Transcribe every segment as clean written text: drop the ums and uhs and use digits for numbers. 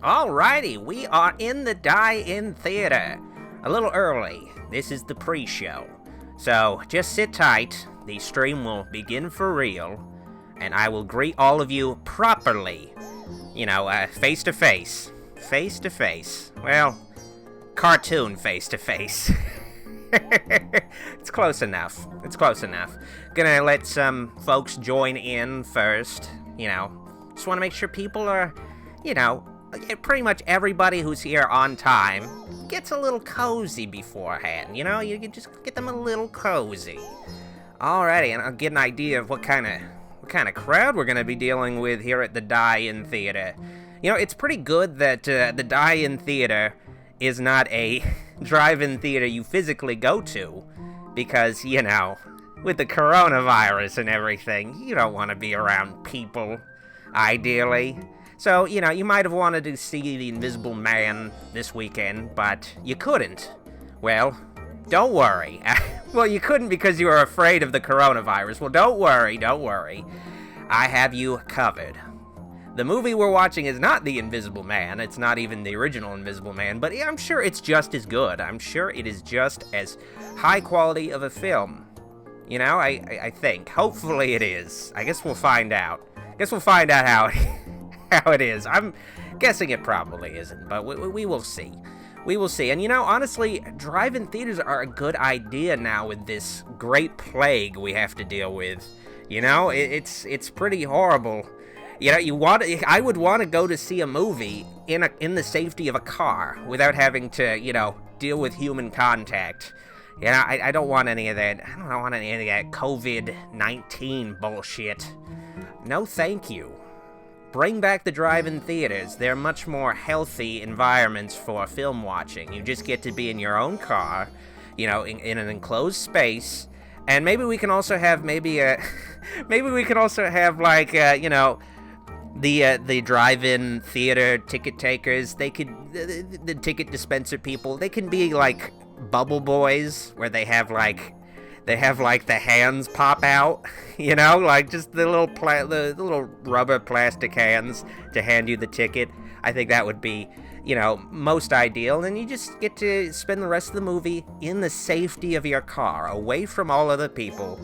Alrighty, we are in the Die-In Theater. A little early. This is the pre-show. So, just sit tight. The stream will begin for real. And I will greet all of you properly. Face to face. Face to face. Well, cartoon face to face. It's close enough. Gonna let some folks join in first. Just want to make sure people are, pretty much everybody who's here on time gets a little cozy beforehand. You can just get them a little cozy. Alrighty, and I'll get an idea of what kind of crowd we're gonna be dealing with here at the Die-In Theater. It's pretty good that the Die-In Theater is not a drive-in theater you physically go to, because, with the coronavirus and everything, you don't want to be around people, ideally. So, you might have wanted to see The Invisible Man this weekend, but you couldn't. Well, don't worry. Well, you couldn't because you were afraid of the coronavirus. Well, don't worry. I have you covered. The movie we're watching is not The Invisible Man. It's not even the original Invisible Man, but I'm sure it's just as good. I'm sure it is just as high quality of a film. I think. Hopefully it is. I guess we'll find out. How it is. I'm guessing it probably isn't, but we will see. We will see. And honestly, drive-in theaters are a good idea now with this great plague we have to deal with. It's pretty horrible. I would want to go to see a movie in the safety of a car without having to, deal with human contact. I don't want any of that. I don't want any of that COVID-19 bullshit. No, thank you. Bring back the drive-in theaters. They're much more healthy environments for film watching. You just get to be in your own car, in an enclosed space. And maybe we can also have the drive-in theater ticket takers. The ticket dispenser people, they can be like bubble boys, where they have the hands pop out, just the little rubber plastic hands to hand you the ticket. I think that would be, most ideal. And you just get to spend the rest of the movie in the safety of your car, away from all other people,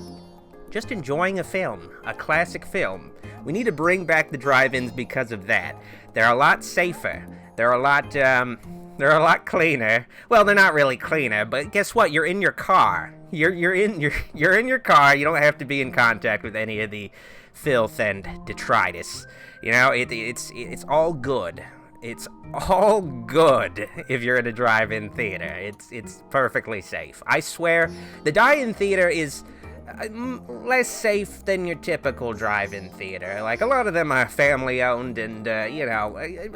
just enjoying a film, a classic film. We need to bring back the drive-ins because of that. They're a lot safer. They're a lot cleaner. Well, they're not really cleaner, but guess what? You're in your car. You're in your car. You don't have to be in contact with any of the filth and detritus. It's all good. It's all good if you're in a drive-in theater. It's perfectly safe. I swear, the Die-In Theater is less safe than your typical drive-in theater. Like, a lot of them are family-owned and,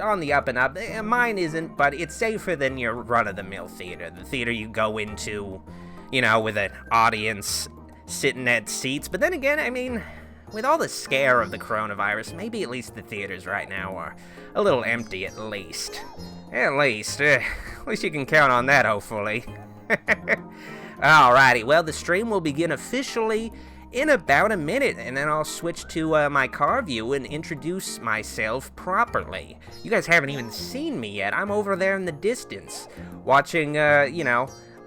on the up and up. Mine isn't, but it's safer than your run-of-the-mill theater. The theater you go into, with an audience sitting at seats. But then again, with all the scare of the coronavirus, maybe at least the theaters right now are a little empty, at least. At least you can count on that, hopefully. Alrighty, well, the stream will begin officially in about a minute, and then I'll switch to my car view and introduce myself properly. You guys haven't even seen me yet. I'm over there in the distance, watching,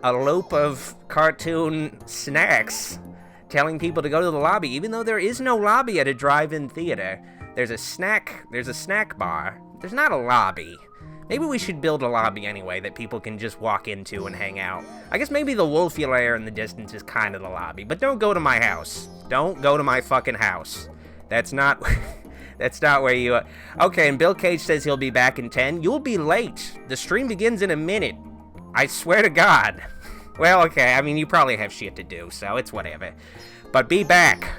a loop of cartoon snacks, telling people to go to the lobby, even though there is no lobby at a drive-in theater. There's a snack bar. There's not a lobby. Maybe we should build a lobby anyway that people can just walk into and hang out. I guess maybe the Wolfie Lair in the distance is kind of the lobby, but don't go to my house. Don't go to my fucking house. That's not where you are. Okay, and Bill Cage says he'll be back in 10. You'll be late. The stream begins in a minute. I swear to God. Well, okay, you probably have shit to do, so it's whatever. But be back.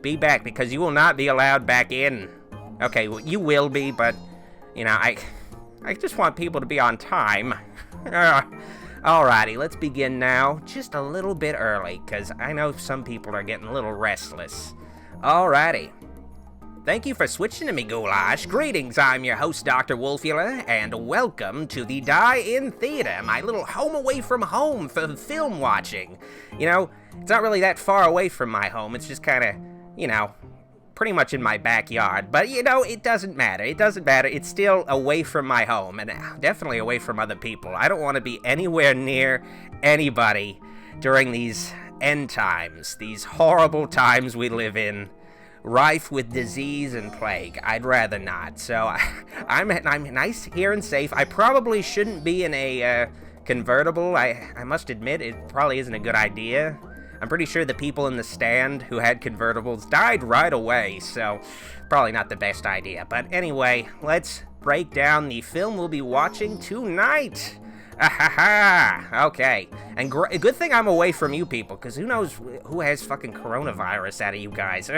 Be back, because you will not be allowed back in. Okay, well, you will be, but, I just want people to be on time. Alrighty, let's begin now. Just a little bit early, because I know some people are getting a little restless. Alrighty. Thank you for switching to me, Goulash. Greetings, I'm your host, Dr. Wolfula, and welcome to the Die-In Theater, my little home away from home for film watching. It's not really that far away from my home. It's just kind of, pretty much in my backyard. But, you know, it doesn't matter. It doesn't matter. It's still away from my home, and definitely away from other people. I don't want to be anywhere near anybody during these end times, these horrible times we live in, rife with disease and plague. I'd rather not. So I'm nice here and safe. I probably shouldn't be in a convertible. I must admit, it probably isn't a good idea. I'm pretty sure the people in the stand who had convertibles died right away, so probably not the best idea. But anyway, let's break down the film we'll be watching tonight. Okay, and good thing I'm away from you people, because who knows who has fucking coronavirus out of you guys.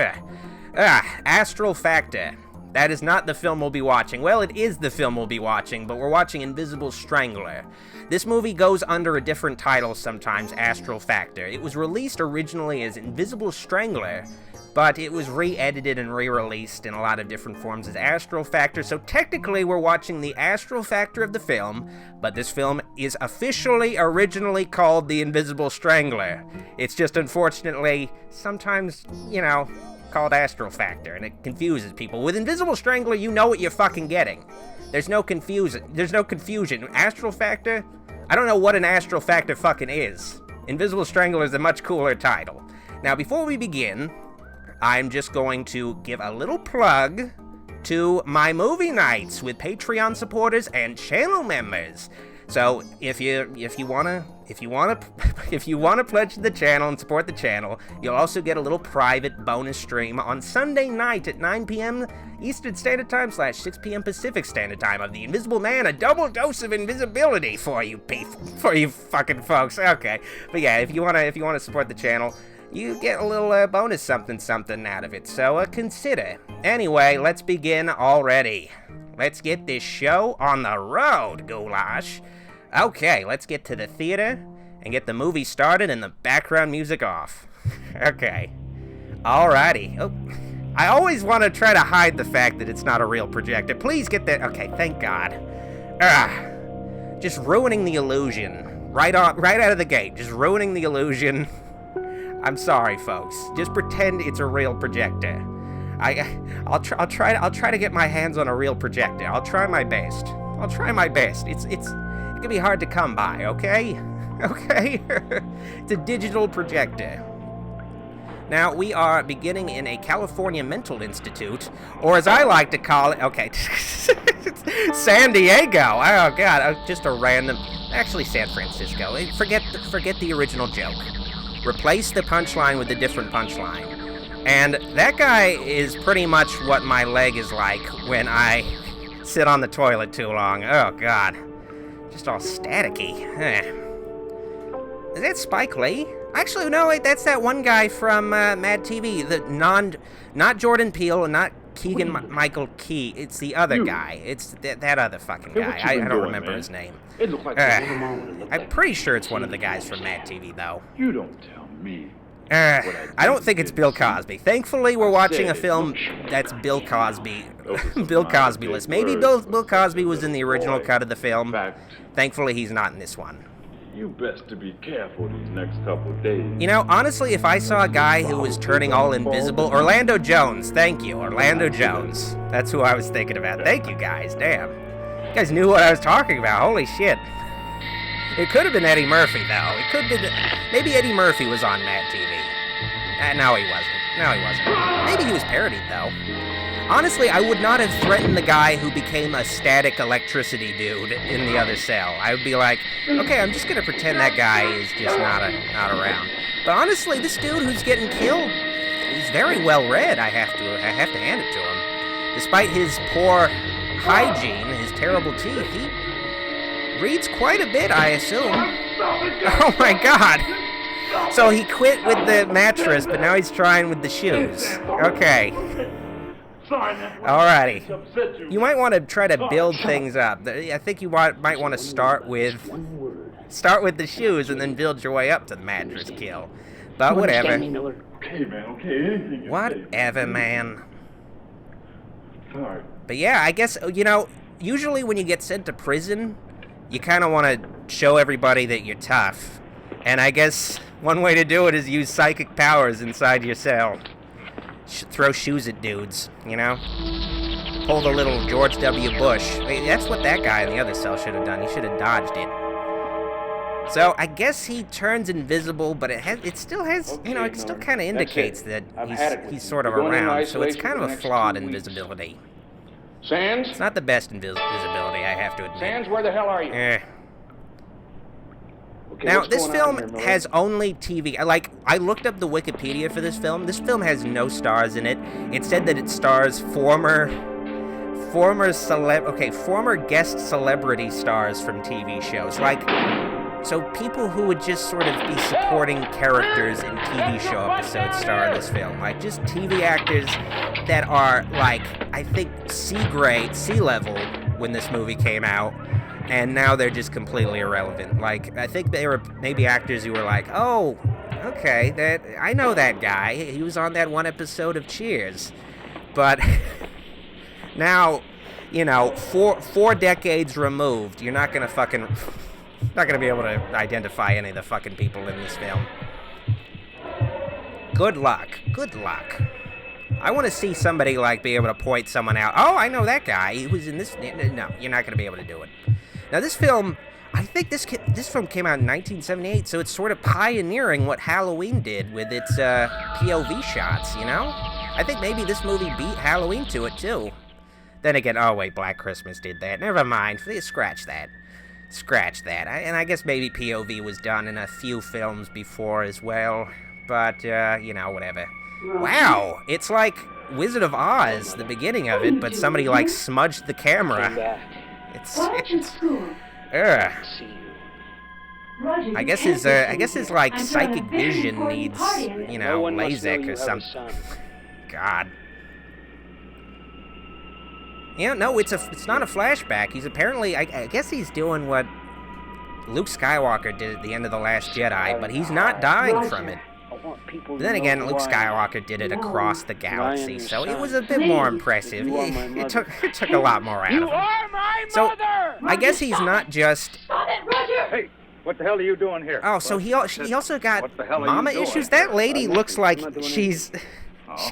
Astral Factor. That is not the film we'll be watching. Well, it is the film we'll be watching, but we're watching Invisible Strangler. This movie goes under a different title sometimes, Astral Factor. It was released originally as Invisible Strangler, but it was re-edited and re-released in a lot of different forms as Astral Factor, so technically we're watching the Astral Factor of the film, but this film is officially originally called The Invisible Strangler. It's just unfortunately sometimes, you know, called Astral Factor, and it confuses people. With Invisible Strangler, you know what you're fucking getting. There's no confusion. Astral Factor? I don't know what an Astral Factor fucking is. Invisible Strangler is a much cooler title. Now, before we begin, I'm just going to give a little plug to my movie nights with Patreon supporters and channel members. So if you wanna pledge to the channel and support the channel, you'll also get a little private bonus stream on Sunday night at 9 p.m. Eastern Standard Time / 6 p.m. Pacific Standard Time of The Invisible Man, a double dose of invisibility for you fucking folks. Okay, but yeah, if you wanna support the channel, you get a little bonus something out of it. So consider. Anyway, let's begin already. Let's get this show on the road, Goulash. Okay, let's get to the theater and get the movie started and the background music off. Okay. Alrighty. Oh, I always want to try to hide the fact that it's not a real projector. Please get that. Okay, thank God. Just ruining the illusion. Right out of the gate. Just ruining the illusion. I'm sorry, folks. Just pretend it's a real projector. I'll try to get my hands on a real projector. I'll try my best. It can be hard to come by, okay? Okay? It's a digital projector. Now, we are beginning in a California mental institute, or as I like to call it, okay, San Diego. Oh, God, just a random, actually San Francisco. Forget the original joke. Replace the punchline with a different punchline. And that guy is pretty much what my leg is like when I sit on the toilet too long. Oh, God. Just all staticky. Is that Spike Lee? Actually, no, wait, that's that one guy from Mad TV. Not Jordan Peele and not Keegan-Michael Key. It's the other guy. It's that other fucking guy. I don't remember his name. I'm pretty sure it's one of the guys from Mad TV, though. You don't tell me. I don't think it's Bill Cosby. Thankfully, we're watching a film that's Bill Cosby. Bill Cosby-less. Maybe Bill Cosby was in the original cut of the film. Thankfully, he's not in this one. You best to be careful these next couple of days. You know, honestly, if I saw a guy who was turning all invisible... Orlando Jones. Thank you, Orlando Jones. That's who I was thinking about. Thank you, guys. Damn. You guys knew what I was talking about. Holy shit. It could have been Eddie Murphy, though. It could have been... Maybe Eddie Murphy was on Mad TV. No, he wasn't. Maybe he was parodied, though. Honestly, I would not have threatened the guy who became a static electricity dude in the other cell. I would be like, okay, I'm just gonna pretend that guy is just not around. But honestly, this dude who's getting killed is very well read. I have to hand it to him. Despite his poor hygiene, his terrible teeth, he reads quite a bit, I assume. Oh my God. So he quit with the mattress, but now he's trying with the shoes. Okay. Alrighty. You might want to try to build things up. I think you might want to start with the shoes and then build your way up to the mattress kill. But whatever. Okay, man, okay. Whatever, man. Sorry. But yeah, I guess, you know, usually when you get sent to prison, you kind of want to show everybody that you're tough. And I guess one way to do it is use psychic powers inside your cell. throw shoes at dudes, you know? Pull the little George W. Bush. That's what that guy in the other cell should have done. He should have dodged it. So I guess he turns invisible, but it still has, you know, it still kind of indicates that he's sort of around. So it's kind of a flawed invisibility. Sands? It's not the best visibility, I have to admit. Sands, where the hell are you? Okay, now, this film has only TV. Like, I looked up the Wikipedia for this film. This film has no stars in it. It said that it stars former guest celebrity stars from TV shows. Like, so people who would just sort of be supporting characters in TV show episodes star in this film. Like, just TV actors that are, like, I think C level when this movie came out. And now they're just completely irrelevant. Like, I think they were maybe actors who were like, oh, okay, I know that guy. He was on that one episode of Cheers. But now, you know, four decades removed, you're not gonna be able to identify any of the fucking people in this film. Good luck. I want to see somebody, like, be able to point someone out. Oh, I know that guy. He was in this. No, you're not gonna be able to do it. Now, this film, I think this film came out in 1978, so it's sort of pioneering what Halloween did with its POV shots, you know? I think maybe this movie beat Halloween to it, too. Then again, oh wait, Black Christmas did that. Never mind, scratch that. And I guess maybe POV was done in a few films before as well, but, you know, whatever. Wow, it's like Wizard of Oz, the beginning of it, but somebody, like, smudged the camera. It's I guess his like psychic vision needs, you know, LASIK or something. God. Yeah, no, it's not a flashback. He's apparently, I guess he's doing what Luke Skywalker did at the end of The Last Jedi, but he's not dying from it. But then again, Luke Skywalker did it across the galaxy, so it was a bit more impressive. It took a lot more out of him. So I guess he's not just. Hey, what the hell are you doing here? Oh, so he also got mama issues. That lady looks like she's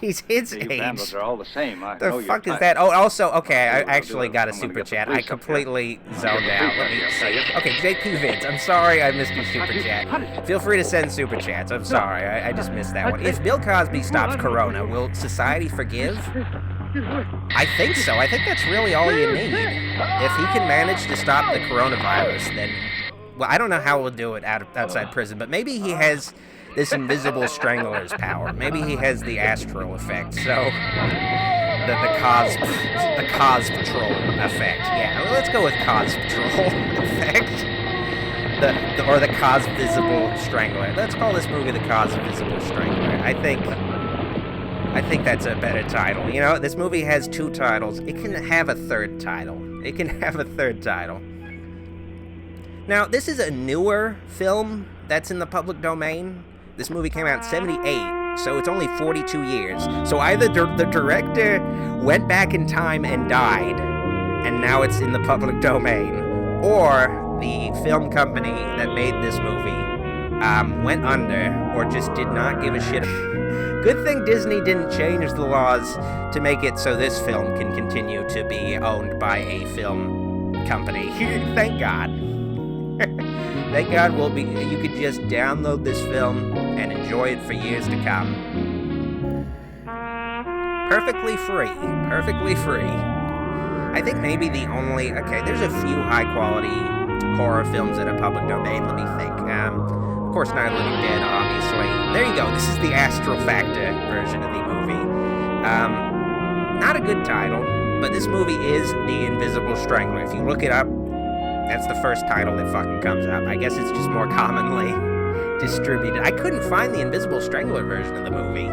his age. Vandals are all the same. The fuck is that? Oh, also, okay, I actually got a super chat. I completely zoned out. Let me see. Okay, JP Vince, I'm sorry I missed your super chat. Feel free to send super chats. I'm sorry, I just missed that one. If Bill Cosby stops Corona, will society forgive? I think so. I think that's really all you need. If he can manage to stop the coronavirus, then... Well, I don't know how we'll do it outside prison, but maybe he has this invisible strangler's power. Maybe he has the astral effect, so the cos patrol effect. Yeah, let's go with cos patrol effect. Or the cos visible strangler. Let's call this movie the cos visible strangler. I think that's a better title. You know, this movie has two titles. It can have a third title. Now, this is a newer film that's in the public domain. This movie came out in 78, so it's only 42 years. So either the director went back in time and died, and now it's in the public domain, or the film company that made this movie went under, or just did not give a shit. Good thing Disney didn't change the laws to make it so this film can continue to be owned by a film company. Thank God. Thank God you could just download this film and enjoy it for years to come. Perfectly free. I think maybe there's a few high-quality horror films that are public domain. Let me think. Of course, Night of the Living Dead, obviously. There you go. This is the Astral Factor version of the movie. Not a good title, but this movie is The Invisible Strangler. If you look it up, that's the first title that fucking comes up. I guess it's just more commonly distributed. I couldn't find the Invisible Strangler version of the movie.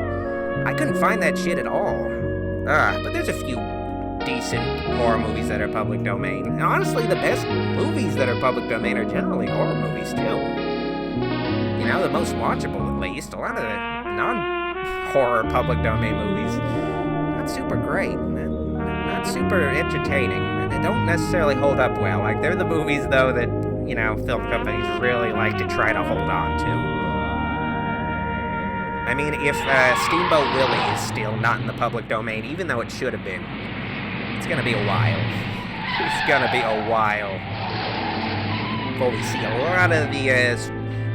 I couldn't find that shit at all. But there's a few decent horror movies that are public domain. And honestly, the best movies that are public domain are generally horror movies, too. You know, the most watchable, at least. A lot of the non-horror public domain movies, not super great. Not super entertaining. They don't necessarily hold up well. Like, they're the movies, though, that, you know, film companies really like to try to hold on to. I mean, if Steamboat Willie is still not in the public domain, even though it should have been, it's gonna be a while. It's gonna be a while before we see a lot of the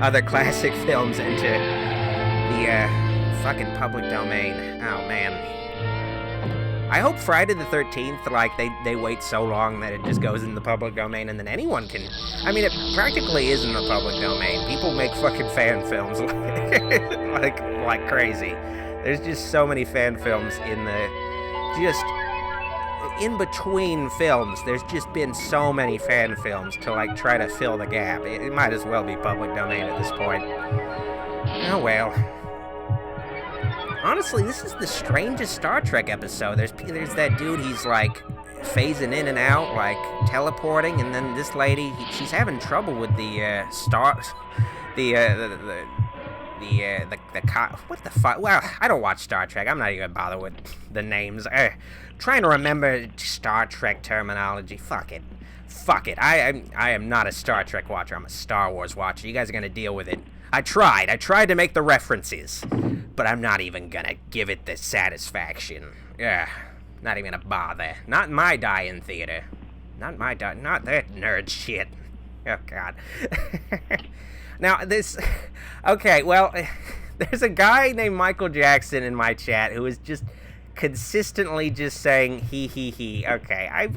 other classic films into the fucking public domain. Oh, man. I hope Friday the 13th, like, they wait so long that it just goes in the public domain and then anyone can... I mean, it practically is in the public domain. People make fucking fan films like crazy. There's just so many fan films in the... Just... In between films, there's just been so many fan films to, like, try to fill the gap. It might as well be public domain at this point. Oh, well... Honestly, this is the strangest Star Trek episode. There's that dude, he's like phasing in and out, like teleporting, and then this lady, she's having trouble with the what the fuck? Well, I don't watch Star Trek. I'm not even gonna bother with the names. Trying to remember Star Trek terminology. Fuck it. I am not a Star Trek watcher. I'm a Star Wars watcher. You guys are gonna deal with it. I tried to make the references, but I'm not even gonna give it the satisfaction. Not even gonna bother. Not in my die-in theater. Not that nerd shit. Oh, God. Now, okay, well, there's a guy named Michael Jackson in my chat who is just consistently just saying he. Okay,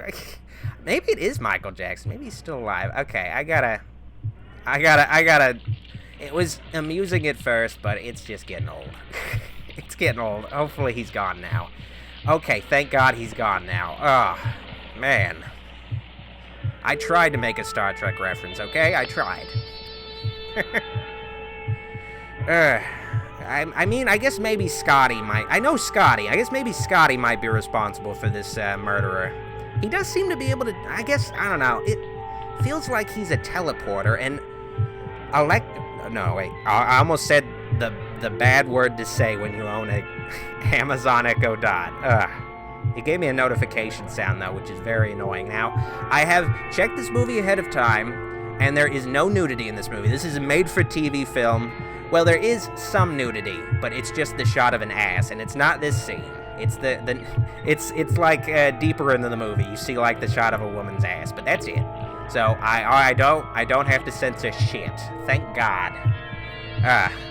maybe it is Michael Jackson. Maybe he's still alive. Okay, I gotta... It was amusing at first, but it's just getting old. It's getting old. Hopefully he's gone now. Okay, thank God he's gone now. Oh, man. I tried to make a Star Trek reference, okay? I tried. I mean, I guess maybe Scotty might... I know Scotty. I guess maybe Scotty might be responsible for this murderer. He does seem to be able to... I guess, I don't know. It feels like he's a teleporter, and... No, wait. I almost said the bad word to say when you own a Amazon Echo Dot. It gave me a notification sound, though, which is very annoying. Now, I have checked this movie ahead of time, and there is no nudity in this movie. This is a made-for-TV film. Well, there is some nudity, but it's just the shot of an ass, and it's not this scene. It's it's like deeper into the movie. You see like the shot of a woman's ass, but that's it. So I don't have to censor shit. Thank God.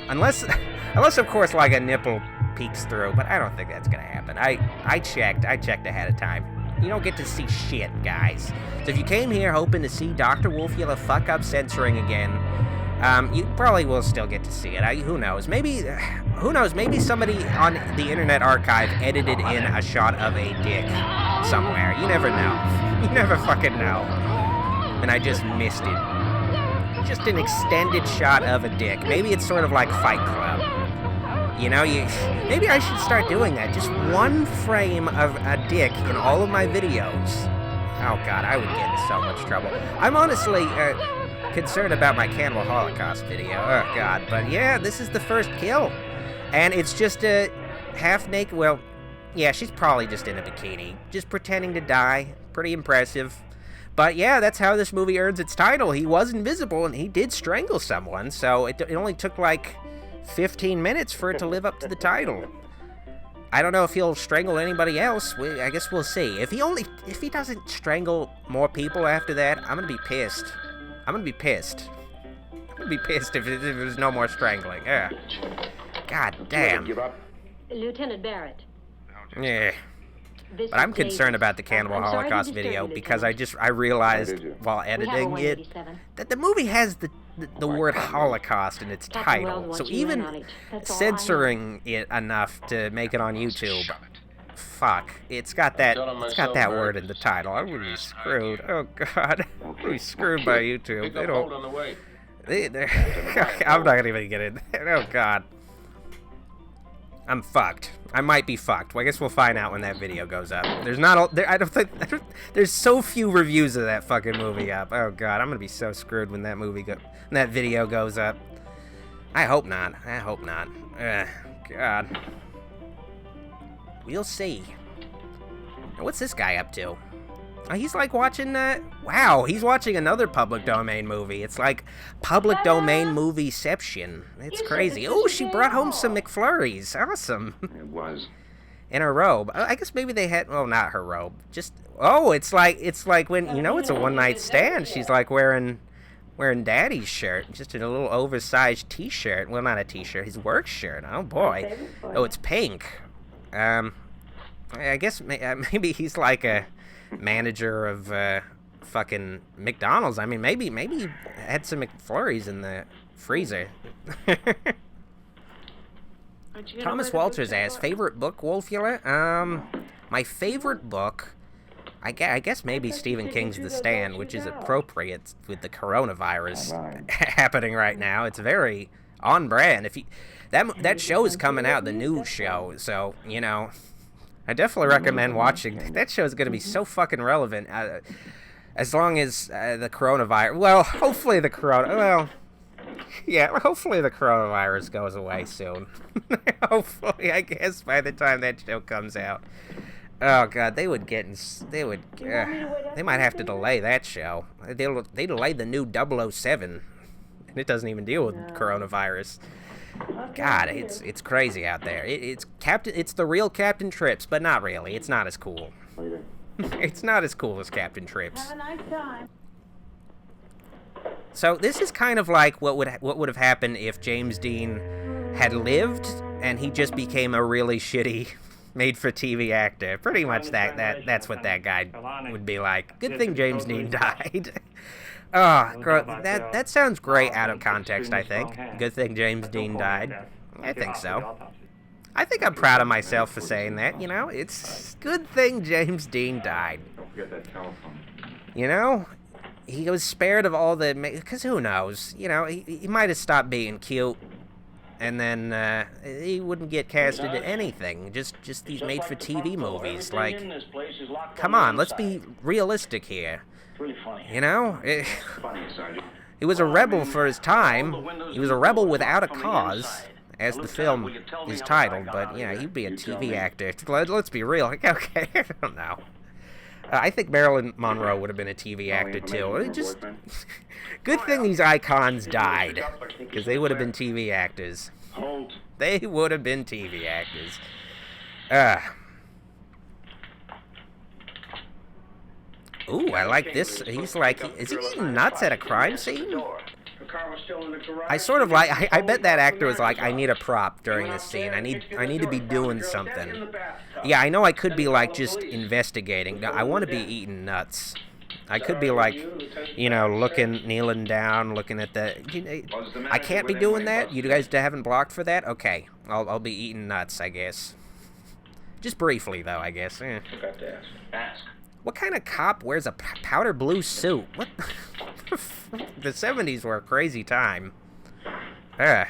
Unless of course like a nipple peeks through, but I don't think that's gonna happen. I checked ahead of time. You don't get to see shit, guys. So if you came here hoping to see Dr. Wolfula fuck up censoring again, you probably will still get to see it. Who knows? Maybe somebody on the Internet Archive edited in a shot of a dick somewhere. You never know. You never fucking know. And I just missed it. Just an extended shot of a dick. Maybe it's sort of like Fight Club. You know, maybe I should start doing that. Just one frame of a dick in all of my videos. Oh, God, I would get into so much trouble. I'm honestly concerned about my Cannibal Holocaust video. Oh, God. But, yeah, this is the first kill. And it's just a half-naked... Well, yeah, she's probably just in a bikini. Just pretending to die. Pretty impressive. But, yeah, that's how this movie earns its title. He was invisible, and he did strangle someone. So it only took, like... 15 minutes for it to live up to the title. I don't know if he'll strangle anybody else. I guess we'll see. If he doesn't strangle more people after that, I'm gonna be pissed. I'm gonna be pissed if there's no more strangling. Yeah. God damn. Lieutenant Barrett. Yeah. But I'm concerned about the Cannibal Holocaust video because I realized while editing it that the movie has the word Holocaust in its title. So even censoring it enough to make it on YouTube, fuck, it's got that word in the title. I'm gonna be screwed. Oh God, I'm gonna be screwed by YouTube. They don't. I'm not gonna even get in there. Oh God. I'm fucked. I might be fucked. Well, I guess we'll find out when that video goes up. There's so few reviews of that fucking movie up. Oh God, I'm gonna be so screwed when that video goes up. I hope not. God. We'll see. Now, what's this guy up to? Oh, he's like watching wow, he's watching another public domain movie. It's like public domain movieception. It's crazy. Oh, she brought home some McFlurries. Awesome. It was. In her robe. I guess maybe they had, well, not her robe. Just, oh, it's like when, you know, it's a one-night stand. She's like wearing Daddy's shirt, just in a little oversized t-shirt. Well, not a t-shirt, his work shirt. Oh, boy. Oh, it's pink. I guess maybe he's like a manager of fucking McDonald's. I mean, maybe he had some McFlurries in the freezer. Thomas Walters asks, favorite book, Wolfula? My favorite book, I guess maybe Stephen King's The Stand, which is appropriate with the coronavirus happening right now. It's very on brand. If you, that show is coming out, the new show, so, you know, I definitely recommend watching. That show is going to be so fucking relevant, as long as the coronavirus, well, hopefully the coronavirus goes away soon. Hopefully, I guess, by the time that show comes out. Oh, God, they might have to delay that show. They delayed the new 007, and it doesn't even deal with coronavirus. God, it's crazy out there. It's the real Captain Trips, but not really. It's not as cool. It's not as cool as Captain Trips. Have a nice time. So this is kind of like what would have happened if James Dean had lived and he just became a really shitty made-for-TV actor. Pretty much that's what that guy would be like. Good thing James Dean died. Oh, that sounds great out of context, I think. Good thing James Dean died. I think so. I think I'm proud of myself for saying that, you know? It's good thing James Dean died. Don't forget that telephone. You know? He was spared of all the... Because who knows? You know, he might have stopped being cute. And then he wouldn't get casted in anything. Just these made-for-TV movies. Like, come on, let's be realistic here. It's really funny. You know? Funny, Sergeant. He was a rebel for his time. He was a rebel without a cause, as the film is titled. But, you know, he'd be a TV actor. Let's be real. Okay, I don't know. I think Marilyn Monroe would have been a TV actor, too. It just... Good thing these icons died, because they would have been TV actors. They would have been TV actors. Ooh, I like this. He's like, is he eating nuts at a crime scene? I sort of like, I bet that actor was like, I need a prop during this scene. I need to be doing something. Yeah, I know I could be like just investigating. No, I want to be eating nuts. I could be like, you know, kneeling down, looking at the... I can't be doing that? You guys haven't blocked for that? Okay, I'll be eating nuts, I guess. Just briefly, though, I guess. Forgot to ask. What kind of cop wears a powder blue suit? What? The 70s were a crazy time. At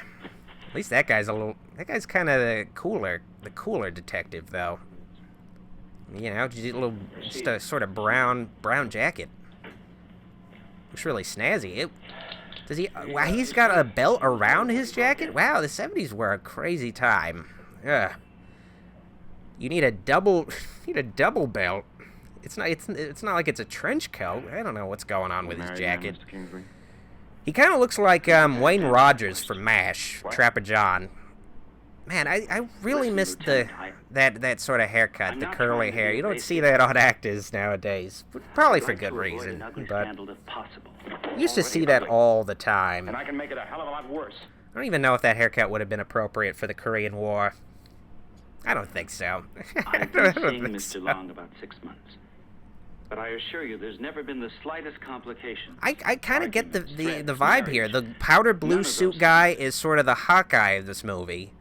least that guy's That guy's kind of the cooler detective, though. You know, just a sort of brown jacket. Looks really snazzy. Wow, he's got a belt around his jacket? Wow, the 70s were a crazy time. You need a double belt. It's not like it's a trench coat. I don't know what's going on with his jacket. He kind of looks like Wayne Rogers from MASH, Trapper John. Man, I really missed that sort of haircut, the curly hair. You don't see that on actors nowadays. Probably for good reason, but you used to see that all the time. And I can make it a hell of a lot worse. I don't even know if that haircut would have been appropriate for the Korean War. I don't think so. I've been seeing Mr. Long about 6 months. But I assure you, there's never been the slightest complication. I kind of get the vibe here. The powder blue suit guy is sort of the Hawkeye of this movie.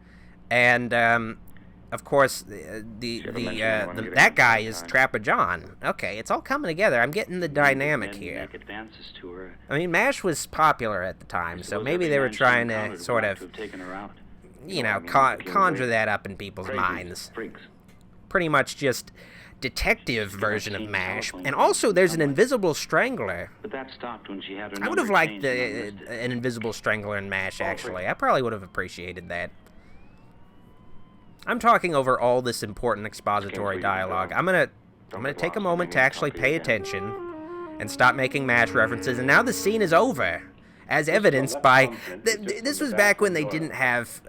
And, of course, that guy is Trapper John. Okay, it's all coming together. I'm getting the dynamic here. I mean, MASH was popular at the time, so maybe they were trying to sort of, you know, conjure that up in people's minds. Pretty much just detective version of MASH. And also, there's an invisible strangler. But that stopped when she had her I would have liked an invisible strangler in MASH, actually. I probably would have appreciated that. I'm talking over all this important expository dialogue. I'm gonna I'm going to take a moment to actually pay attention and stop making MASH references, and now the scene is over, as evidenced by... This was back when they didn't have,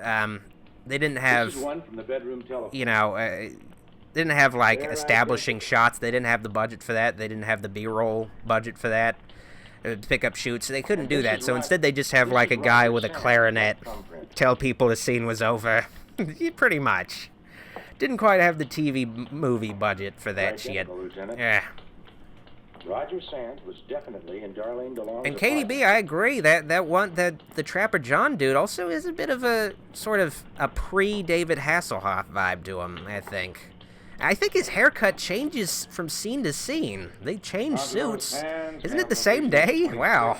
you know, didn't have, like, establishing shots. They didn't have the budget for that. They didn't have the B-roll budget for that. Pick-up shoots. They couldn't do that, so instead they just have, like, a guy with a clarinet tell people the scene was over. Pretty much. Didn't quite have the TV movie budget for that shit. Yeah. Roger Sands was definitely in Darlene DeLong's And KDB, I agree that the Trapper John dude also is a bit of a sort of a pre-David Hasselhoff vibe to him, I think. I think his haircut changes from scene to scene. They change suits. Isn't it the same day? Wow.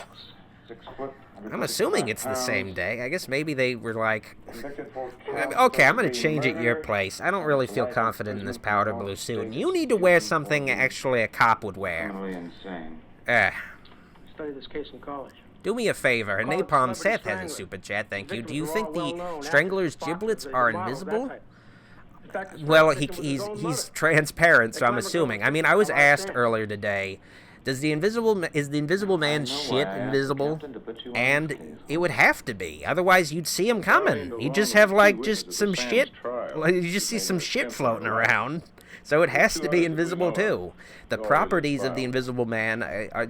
I'm assuming it's the same day. I guess maybe they were like, okay, I'm going to change it your place. I don't really feel confident in this powder blue suit. You need to wear something actually a cop would wear. Study this case in college. Do me a favor. Napalm Seth has a super chat, thank you. Do you think the Strangler's giblets are invisible? Well, he's transparent, so I'm assuming. I mean, I was asked earlier today, is the Invisible Man's shit invisible? And it would have to be. Otherwise, you'd see him coming. You'd just have, like, just some shit. You just see some shit floating around. So it has to be invisible, too. The properties of the Invisible Man are,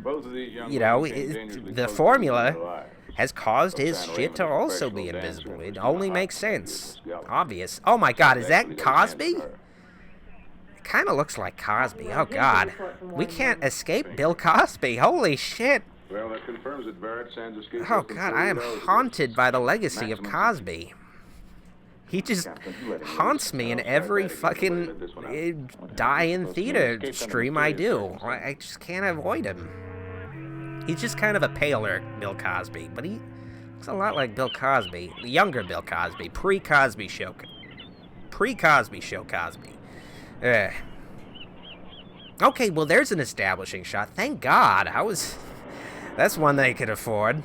you know, the formula has caused his shit to also be invisible. It only makes sense. Obvious. Oh my god, is that Cosby? Kind of looks like Cosby. Oh god. We can't escape Bill Cosby. Holy shit. Well, that confirms that Barrett Sands escaped. Oh god, I am haunted by the legacy of Cosby. He just haunts me in every fucking die-in-theater stream I do. I just can't avoid him. He's just kind of a paler Bill Cosby, but he looks a lot like Bill Cosby. The younger Bill Cosby. Pre-Cosby show Cosby. Okay, well, there's an establishing shot. Thank God. That's one they could afford.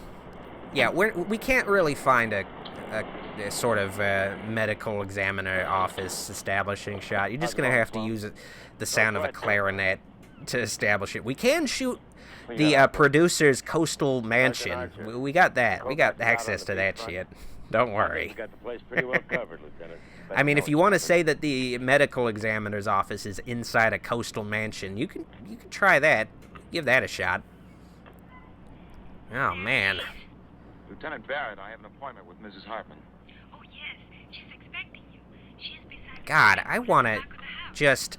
Yeah, we can't really find a sort of medical examiner office establishing shot. You're just going to have to use the sound of a clarinet to establish it. We can shoot the producer's coastal mansion. We got that. We got access to that shit. Don't worry. I mean, if you want to say that the medical examiner's office is inside a coastal mansion, you can try that. Give that a shot. Oh, man. Lieutenant Barrett, I have an appointment with Mrs. Hartman. Oh, yes. She's expecting you. She's beside... God, I want to just...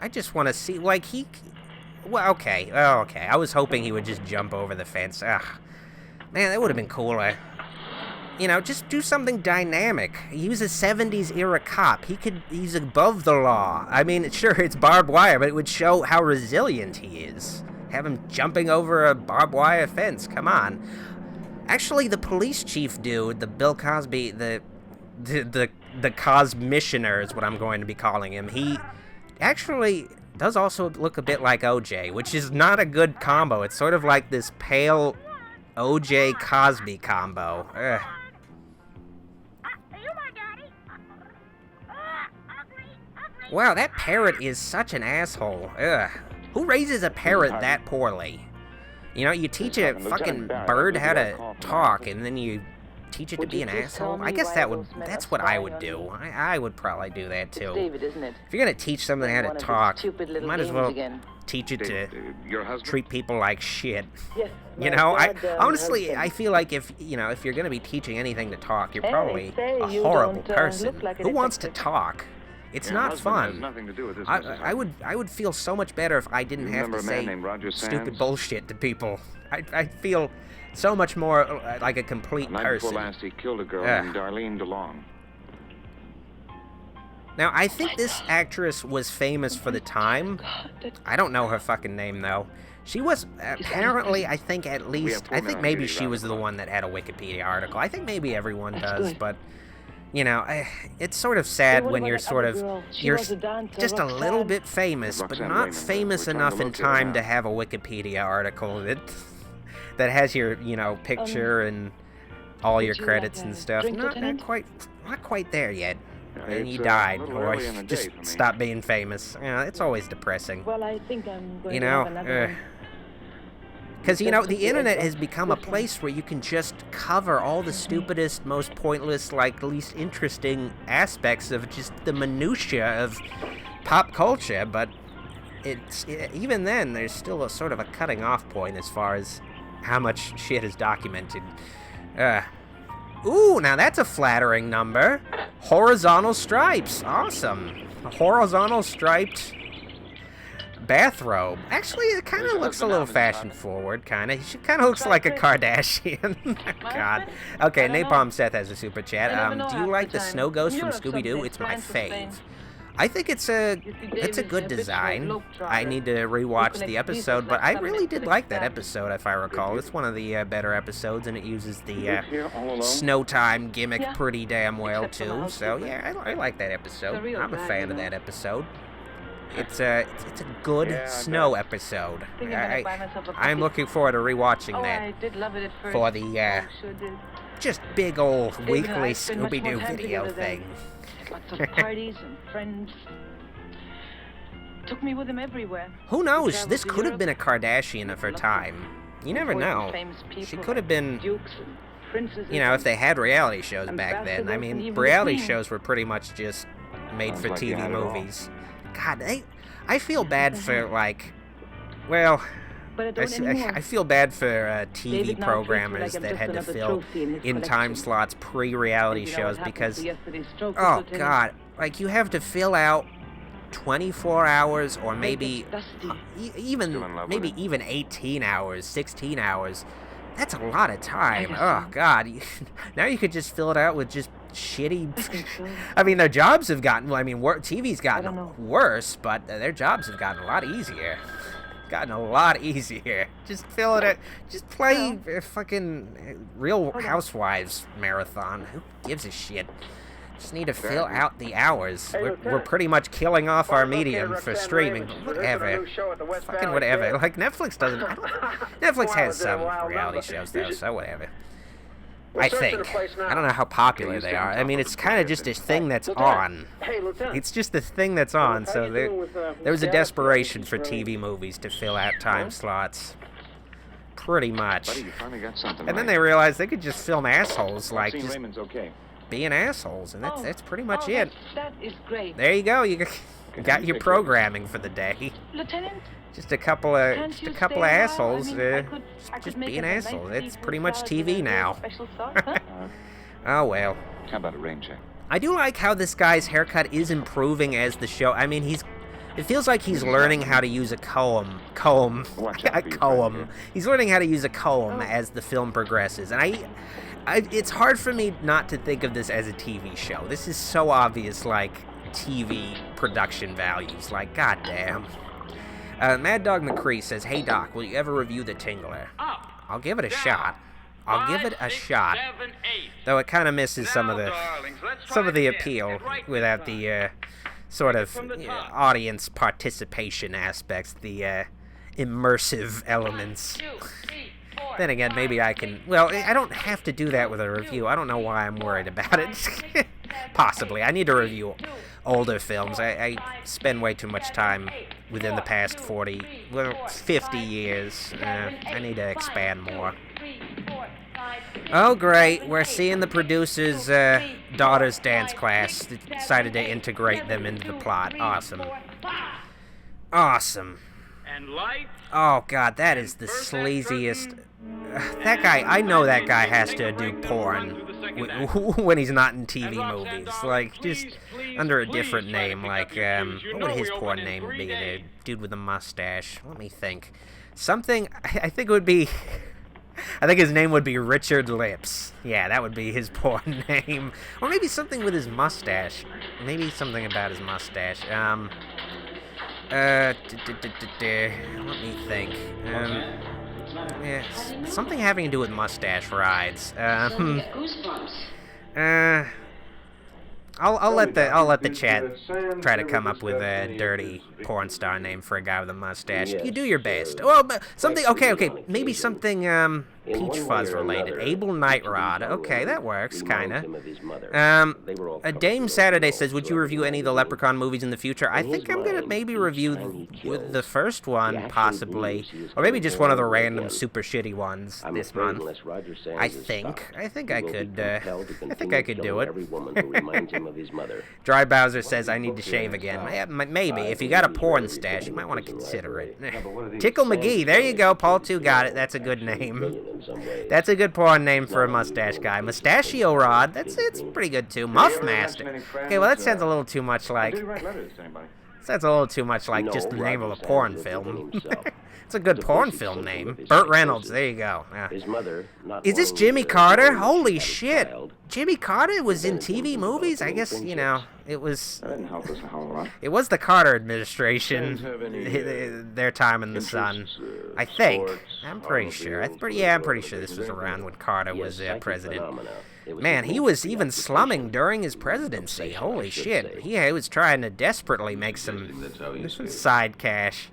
I just want to see, like, he... Well, okay. Oh, okay. I was hoping he would just jump over the fence. Ugh. Man, that would have been cooler. You know, just do something dynamic. He was a 70s era cop. He's above the law. I mean, sure, it's barbed wire, but it would show how resilient he is. Have him jumping over a barbed wire fence. Come on. Actually, the police chief dude, the Bill Cosby, the Cosmissioner is what I'm going to be calling him. He actually does also look a bit like OJ, which is not a good combo. It's sort of like this pale OJ Cosby combo. Ugh. Wow, that parrot is such an asshole. Ugh. Who raises a parrot that poorly? You know, you teach a fucking bird how to talk, and then you teach it to be an asshole? I guess that's what I would do. I would probably do that, too. David, isn't it? If you're gonna teach something how to talk, you might as well teach it to treat people like shit. Yes. You know, honestly, I feel like if you're gonna be teaching anything to talk, you're probably a horrible person. Who wants to talk? It's not fun. I would feel so much better if I didn't have to say stupid bullshit to people. I'd feel so much more like a complete person. Before last, he killed a girl named Darlene DeLong. Now, I think this actress was famous for the time. I don't know her fucking name, though. She was apparently, I think maybe she was the one that had a Wikipedia article. I think maybe everyone does, but... You know, it's sort of sad when you're you're just a little bit famous, but not famous enough in time to have a Wikipedia article that has your, picture and all your credits and stuff. Not quite there yet. and he It's, died, a little or early in the day just for me. stopped being famous. You know, it's always depressing. Well, I think I'm going You to know, have another one. because, you know, the internet has become a place where you can just cover all the stupidest, most pointless, like, least interesting aspects of just the minutiae of pop culture, but even then, there's still a sort of a cutting off point as far as how much shit is documented. Ooh, now that's a flattering number. Horizontal stripes. Awesome. A horizontal striped bathrobe. Actually, it kind of looks a little fashion forward, kind of. She kind of looks like a Kardashian. God. Okay, Napalm Seth has a super chat. Do you like the Snow Ghost from Scooby-Doo? It's my fave. I think it's a good design. I need to rewatch the episode, but I really did like that episode, if I recall. It's one of the better episodes, and it uses the snow time gimmick pretty damn well, too. So, yeah, I like that episode. I'm a fan of that episode. It's a good snow episode. I'm looking forward to rewatching that for the just big old weekly Scooby-Doo video thing. Lots of parties and friends. Took me with him everywhere. Who knows? This could have been a Kardashian of her time. You never know. She could have been, you know, if they had reality shows back then. I mean, reality shows were pretty much just made for TV movies. God, I feel bad for, like, well, I feel bad for TV programmers that had to fill in time slots pre-reality shows because, oh God, like, you have to fill out 24 hours or maybe even 18 hours, 16 hours. That's a lot of time. Oh God, now you could just fill it out with just shitty. I mean, their jobs have gotten. Well, I mean, TV's gotten worse, but their jobs have gotten a lot easier. Just fill it out. Just play a fucking Real Housewives marathon. Who gives a shit? Just need to fill out the hours. We're pretty much killing off our medium for streaming. Whatever. Fucking whatever. Like, Netflix doesn't. Netflix has some reality shows, though, so whatever. I think. I don't know how popular they are. I mean, it's kind of just a thing that's on. It's just the thing that's on, so there was a desperation for TV movies to fill out time slots. Pretty much. And then they realized they could just film assholes, like, just being assholes, and that's pretty much it. That is great. There you go. You got your programming for the day. Lieutenant? Just a couple of assholes, just being assholes. It's pretty much TV now. Oh well. How about a rain check? I do like how this guy's haircut is improving as the show. I mean, it feels like he's learning how to use a comb. He's learning how to use a comb as the film progresses, and it's hard for me not to think of this as a TV show. This is so obvious, like, TV production values. Like, goddamn. Mad Dog McCree says, "Hey Doc, will you ever review The Tingler?" I'll give it a shot. Though it kind of misses some of the appeal without the sort of audience participation aspects, the immersive elements. Then again, maybe I can. Well, I don't have to do that with a review. I don't know why I'm worried about it. Possibly. I need to review older films. I spend way too much time within the past 50 years. I need to expand more. Oh, great. We're seeing the producer's daughter's dance class. They decided to integrate them into the plot. Awesome. Oh, God, that is the sleaziest. That guy, I know that guy has to do porn when he's not in TV movies. Like, just under a different name. Like, what would his porn name be? The dude with the mustache. Let me think. Something, I think it would be. I think his name would be Richard Lips. Yeah, that would be his porn name. Or maybe something with his mustache. Maybe something about his mustache. Let me think. Yeah, something having to do with mustache rides. I'll let the chat try to come up with a dirty porn star name for a guy with a mustache. You do your best. Well, something. Okay. Maybe something. Peach Fuzz related. Abel Nightrod. Okay, that works, kinda. Dame Saturday says, would you review any of the Leprechaun movies in the future? I think I'm gonna maybe review the first one, possibly. Or maybe just one of the random super shitty ones this month. I think I could do it. Dry Bowser says, I need to shave again. Maybe. If you got a porn stash, you might want to consider it. Tickle McGee. There you go. Paul 2 got it. That's a good name. That's a good porn name for a mustache guy. Mustachio Rod. It's pretty good too. Muff Master. Okay, well that sounds a little too much like. Sounds a little too much like just the name of a porn film. It's a good porn film name. Burt Reynolds. There you go. Yeah. Is this Jimmy Carter? Holy shit! Jimmy Carter was in TV movies. I guess it was. It was the Carter administration. Their time in the sun. I think. I'm pretty sure. I'm pretty sure this was around when Carter was president. Man, he was even slumming during his presidency. Holy shit! He was trying to desperately make some side cash.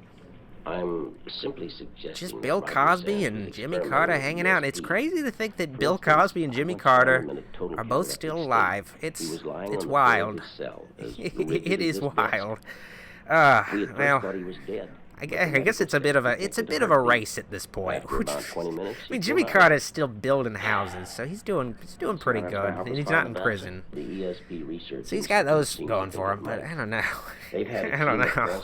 I'm simply suggesting just Bill Cosby and Jimmy Carter hanging out. It's crazy to think that Bill Cosby and Jimmy Carter are both still alive. It's wild. It is wild. Well, I guess it's a bit of a race at this point. I mean, Jimmy Carter's still building houses, so he's doing pretty good, and he's not in prison. So he's got those going for him, but I don't know. I don't know.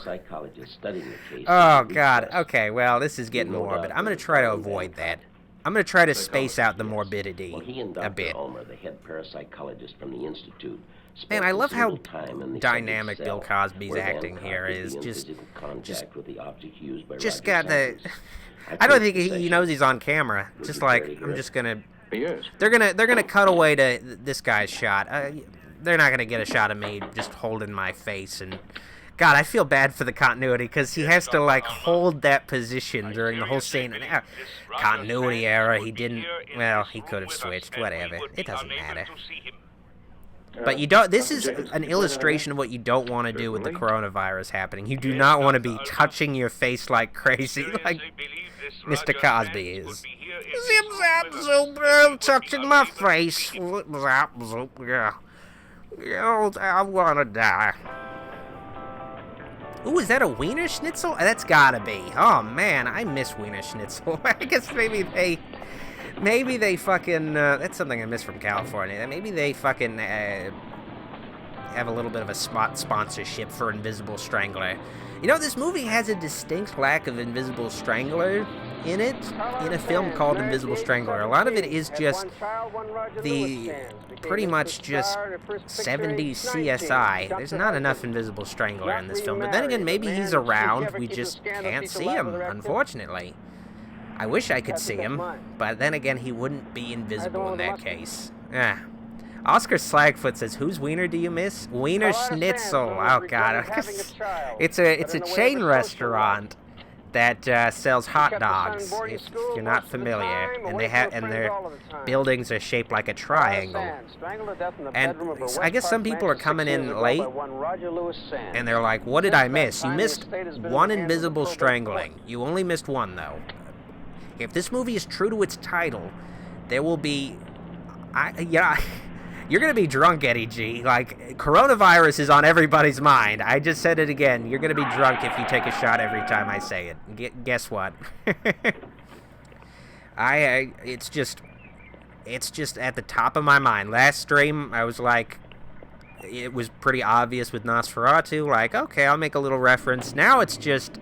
Oh God. Okay. Well, this is getting morbid. I'm gonna try to avoid that. I'm gonna try to space out the morbidity a bit. The head parapsychologist from the institute. Man, I love how dynamic Bill Cosby's acting here is. Just got the. I don't think he knows he's on camera. Just like I'm just gonna. They're gonna cut away to this guy's shot. They're not gonna get a shot of me just holding my face and. God, I feel bad for the continuity because he has to like hold that position during the whole scene. And, continuity error. He didn't. Well, he could have switched. Whatever. It doesn't matter. But you don't. This is an illustration of what you don't want to do with the coronavirus happening. You do not want to be touching your face like crazy, like Mr. Cosby is. Zip zap zoop, touching my face. Zip zap zoop, yeah. I wanna die. Ooh, is that a Wiener Schnitzel? That's gotta be. Oh man, I miss Wiener Schnitzel. I guess maybe they fucking, that's something I miss from California. Maybe they fucking have a little bit of a sponsorship for Invisible Strangler. You know, this movie has a distinct lack of Invisible Strangler in it, in a film called Invisible Strangler. A lot of it is just pretty much just 70s CSI. There's not enough Invisible Strangler in this film. But then again, maybe he's around. We just can't see him, unfortunately. I wish I could see him, but then again, he wouldn't be invisible in that case. Oscar Slagfoot says, "Whose wiener do you miss?" Wiener Schnitzel. Oh God, it's a chain restaurant that sells hot dogs. If you're not familiar, and their buildings are shaped like a triangle. And I guess some people are coming in late, and they're like, "What did I miss?" You missed one invisible strangling. You only missed one though. If this movie is true to its title, there will be, you're gonna be drunk, Eddie G. Like, coronavirus is on everybody's mind. I just said it again. You're gonna be drunk if you take a shot every time I say it. Guess what? It's just at the top of my mind. Last stream, I was like, it was pretty obvious with Nosferatu. Like, okay, I'll make a little reference. Now it's just.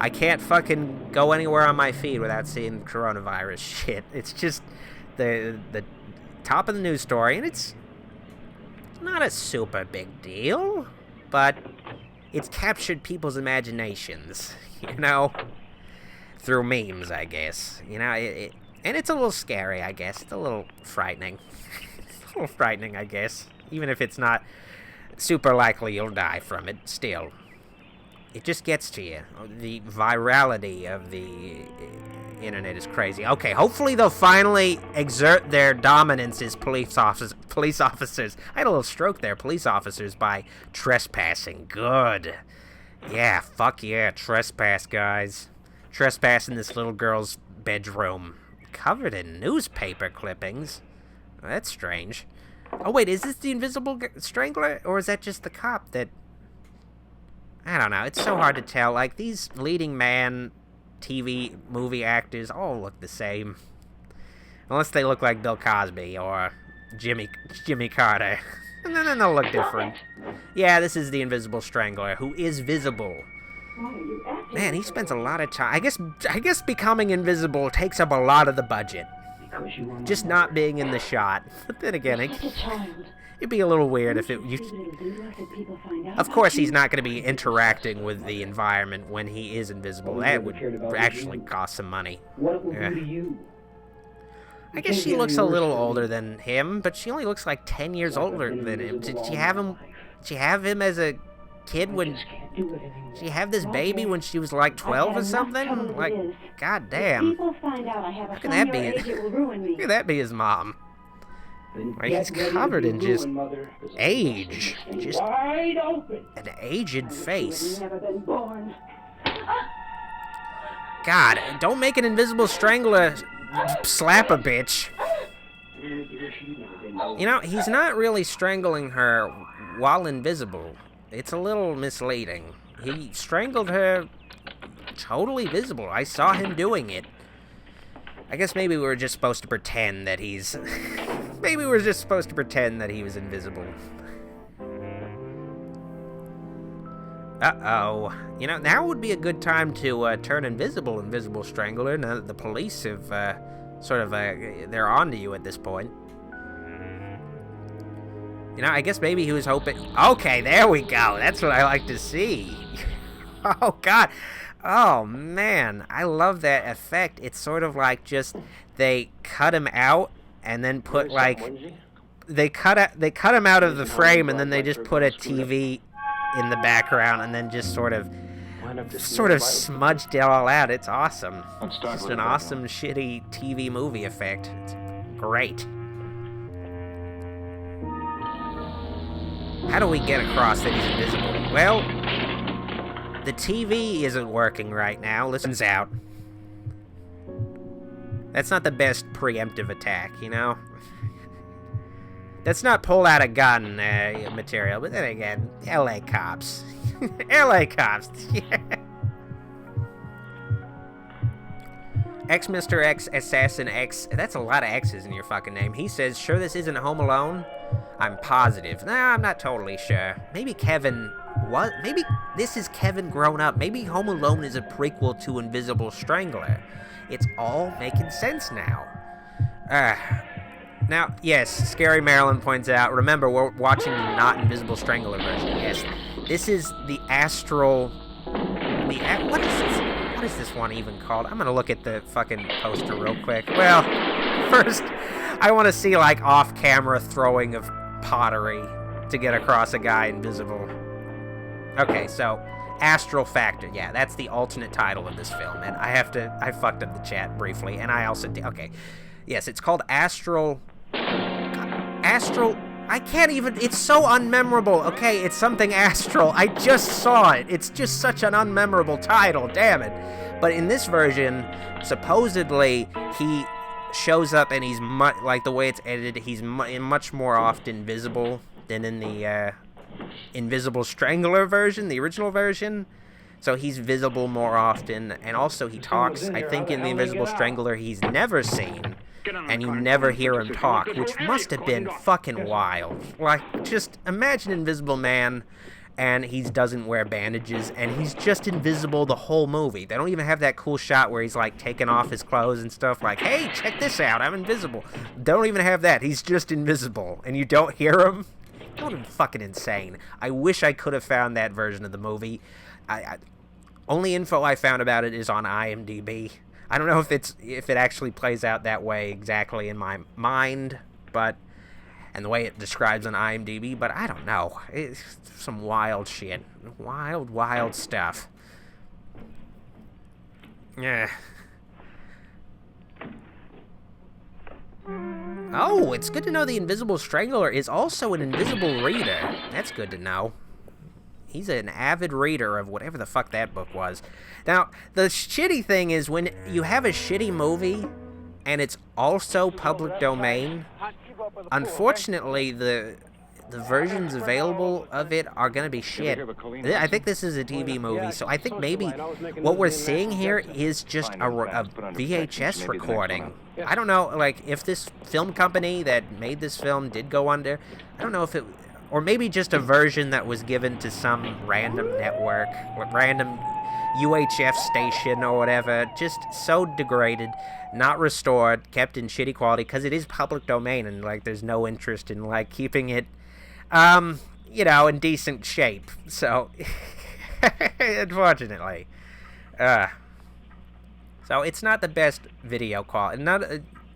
I can't fucking go anywhere on my feed without seeing coronavirus shit. It's just the top of the news story, and it's not a super big deal, but it's captured people's imaginations, through memes, I guess. And it's a little scary, I guess. It's a little frightening. I guess. Even if it's not super likely you'll die from it, still. It just gets to you. The virality of the internet is crazy. Okay, hopefully they'll finally exert their dominance as police officers. I had a little stroke there. Police officers by trespassing. Good. Yeah, fuck yeah. Trespass, guys. Trespass in this little girl's bedroom. covered in newspaper clippings. Well, that's strange. Oh, wait, is this the invisible strangler? Or is that just the cop that... I don't know. It's so hard to tell. Like, these leading man TV movie actors all look the same. Unless they look like Bill Cosby or Jimmy Carter. And then they'll look different. Yeah, this is the invisible strangler, who is visible. Man, he spends a lot of time... I guess becoming invisible takes up a lot of the budget. Just not being in the shot. But then again, it'd be a little weird if it... Of course, he's not going to be interacting with the environment when he is invisible. That would actually cost some money. Yeah. I guess she looks a little older than him, but she only looks like 10 years older than him. Did she have him as a kid when... Did she have this baby when she was like 12 or something? Like, goddamn. How can that be? How can that be his mom? Like, he's covered in just age. Just an aged face. God, don't make an invisible strangler slap a bitch. You know, he's not really strangling her while invisible. It's a little misleading. He strangled her totally visible. I saw him doing it. I guess maybe we were just supposed to pretend that he's... Maybe we were just supposed to pretend that he was invisible. Uh-oh. You know, now would be a good time to turn invisible strangler, now that the police have they're on to you at this point. You know, I guess maybe he was hoping... Okay, there we go. That's what I like to see. Oh, God. Oh, man. I love that effect. It's sort of like just they cut him out and then put, like... They cut him out of the frame and then they just put a TV in the background and then just sort of smudged it all out. It's awesome. It's just an awesome, shitty TV movie effect. It's great. How do we get across that he's invisible? Well, the TV isn't working right now. Listens out. That's not the best preemptive attack, you know? That's not pull out a gun material, but then again, LA cops. LA cops, yeah. X Mr. X Assassin X, that's a lot of X's in your fucking name. He says, sure this isn't Home Alone? I'm positive. Nah, I'm not totally sure. Maybe Kevin... What? Maybe this is Kevin grown up. Maybe Home Alone is a prequel to Invisible Strangler. It's all making sense now. Now, yes, Scary Marilyn points out, remember, we're watching the not Invisible Strangler version. Yes, this is the astral... What is this? What is this one even called? I'm gonna look at the fucking poster real quick. Well, first, I want to see, like, off-camera throwing of pottery to get across a guy invisible. Okay, so, Astral Factor. Yeah, that's the alternate title of this film, and I fucked up the chat briefly, and I also did... Okay, yes, it's called Astral... I can't even... It's so unmemorable. Okay, it's something astral. I just saw it. It's just such an unmemorable title. Damn it. But in this version, supposedly, he shows up and he's... like, the way it's edited, he's much more often visible than in the Invisible Strangler version, the original version. So he's visible more often. And also he talks... I think in the Invisible Strangler, he's never seen... And you never hear him talk, which must have been fucking wild. Like, just imagine Invisible Man, and he doesn't wear bandages, and he's just invisible the whole movie. They don't even have that cool shot where he's, like, taking off his clothes and stuff, like, hey, check this out, I'm invisible. They don't even have that. He's just invisible, and you don't hear him? That would have been fucking insane. I wish I could have found that version of the movie. Only info I found about it is on IMDb. I don't know if it actually plays out that way exactly in my mind, and the way it describes on IMDb, but I don't know. It's some wild shit. Wild stuff. Yeah. Oh, it's good to know the Invisible Strangler is also an invisible reader. That's good to know. He's an avid reader of whatever the fuck that book was. Now, the shitty thing is when you have a shitty movie and it's also public domain. Unfortunately, the versions available of it are gonna be shit. I think this is a TV movie, so I think maybe what we're seeing here is just a VHS recording. I don't know, like, if this film company that made this film did go under, I don't know if it, or maybe just a version that was given to some random network, or random UHF station or whatever, just so degraded, not restored, kept in shitty quality, because it is public domain, and, like, there's no interest in, like, keeping it you know, in decent shape. So, unfortunately. So it's not the best video quality. Not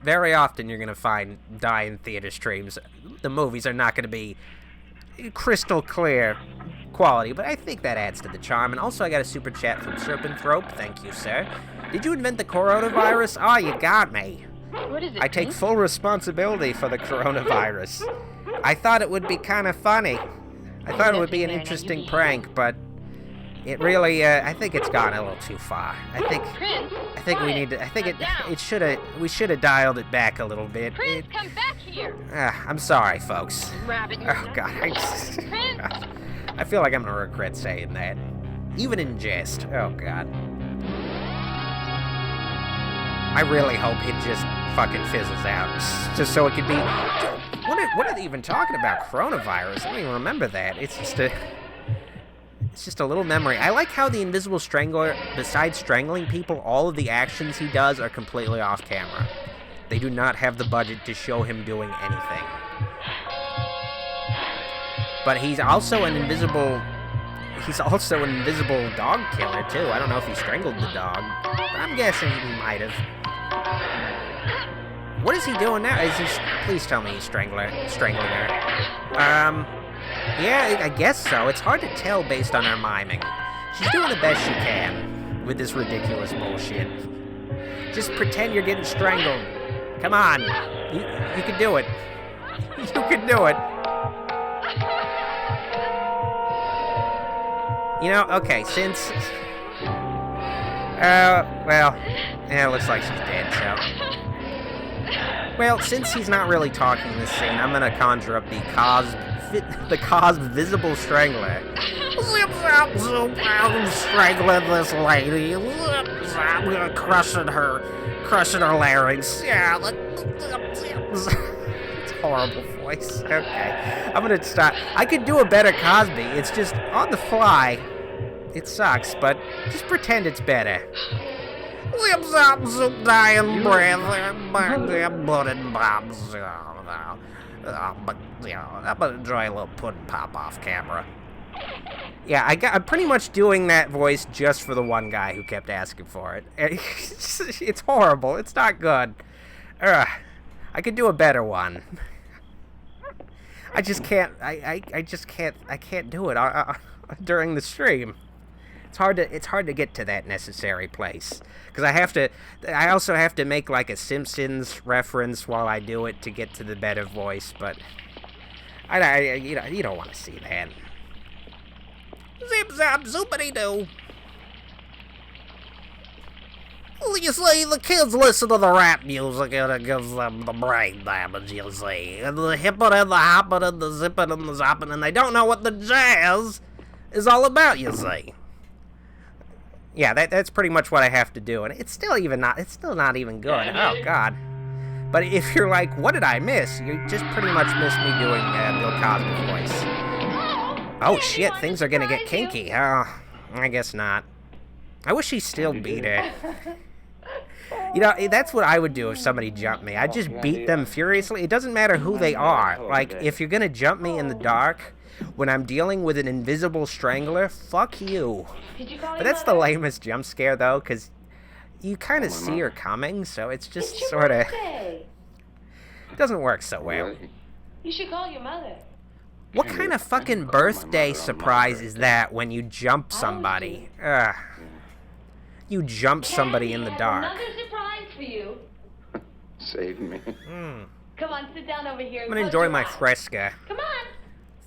very often you're gonna find die-in theater streams. The movies are not gonna be crystal clear quality, but I think that adds to the charm. And also, I got a super chat from Serpenthrope. Thank you, sir. Did you invent the coronavirus? Oh, you got me. What is it? I take full responsibility for the coronavirus. I thought it would be kind of funny. I thought it would be an interesting prank, but it really, I think it's gone a little too far. I think we need to, we should have dialed it back a little bit. Prince, come back here! I'm sorry, folks. Rabbit, Oh, God. I feel like I'm gonna regret saying that. Even in jest. Oh, God. I really hope it just fucking fizzles out. Just so it could be... What are they even talking about? Coronavirus? I don't even remember that. It's just a little memory. I like how the Invisible Strangler, besides strangling people, all of the actions he does are completely off camera. They do not have the budget to show him doing anything. But he's also an invisible dog killer, too. I don't know if he strangled the dog, but I'm guessing he might have. What is he doing now? Please tell me he's strangling her. Yeah, I guess so. It's hard to tell based on her miming. She's doing the best she can with this ridiculous bullshit. Just pretend you're getting strangled. Come on. You can do it. You can do it. You know, okay, since... well, yeah, it looks like she's dead, so... Well, since he's not really talking in this scene, I'm gonna conjure up the Cosb Visible Strangler. Zip, zap, zoom, I'm strangling this lady. Zip, zap, I'm crushing her larynx. Yeah, it's a horrible voice. Okay, I'm gonna stop. I could do a better Cosby. It's just on the fly. It sucks, but just pretend it's better. Lips up, zoom, dying breath, blood and bombs. But, you know, I'm gonna enjoy a little pudding pop off camera. Yeah, I'm pretty much doing that voice just for the one guy who kept asking for it. It's horrible. It's not good. I could do a better one. I just can't. I can't do it during the stream. It's hard to get to that necessary place because I also have to make like a Simpsons reference while I do it to get to the better voice, but you don't want to see that. Zip zap zoopity doo. You see, the kids listen to the rap music and it gives them the brain damage, you see. And the hippin' and the hoppin' and the zippin' and the zoppin', and they don't know what the jazz is all about, you see. Yeah, that's pretty much what I have to do, and it's still not even good. Oh, God. But if you're like, what did I miss? You just pretty much missed me doing Bill Cosby's voice. Oh, shit, things are gonna get kinky. Oh, I guess not. I wish he still beat her. You know, that's what I would do if somebody jumped me. I'd just beat them furiously. It doesn't matter who they are. Like, if you're gonna jump me in the dark when I'm dealing with an invisible strangler, fuck you. But that's the lamest jump scare, though, because you kind of see her coming, so it's just sort of... It doesn't work so well. You should call your mother. What kind of fucking birthday surprise is that when you jump somebody? You jump somebody in the dark. Another surprise for you. Save me. Come on, sit down over here. I'm gonna enjoy my Fresca. Come on.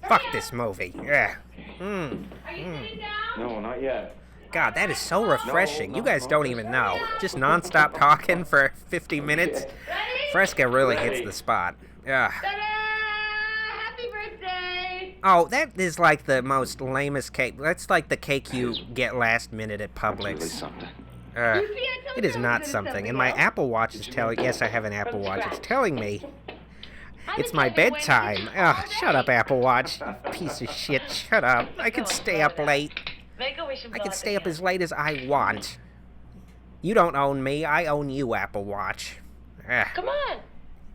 Fuck this movie. Yeah. Are you sitting down? No, not yet. God, that is so refreshing. You guys don't even know. Just nonstop talking for 50 minutes. Fresca really hits the spot. Ugh. Happy birthday! Oh, that is like the most lamest cake. That's like the cake you get last minute at Publix. Really something. It is not something. And my Apple Watch is telling... Yes, I have an Apple Watch. It's telling me it's my bedtime. Ugh, shut up, Apple Watch. You piece of shit. Shut up. I can stay up late. I can stay up as late as I want. You don't own me. I own you, Apple Watch. Ugh. Come on.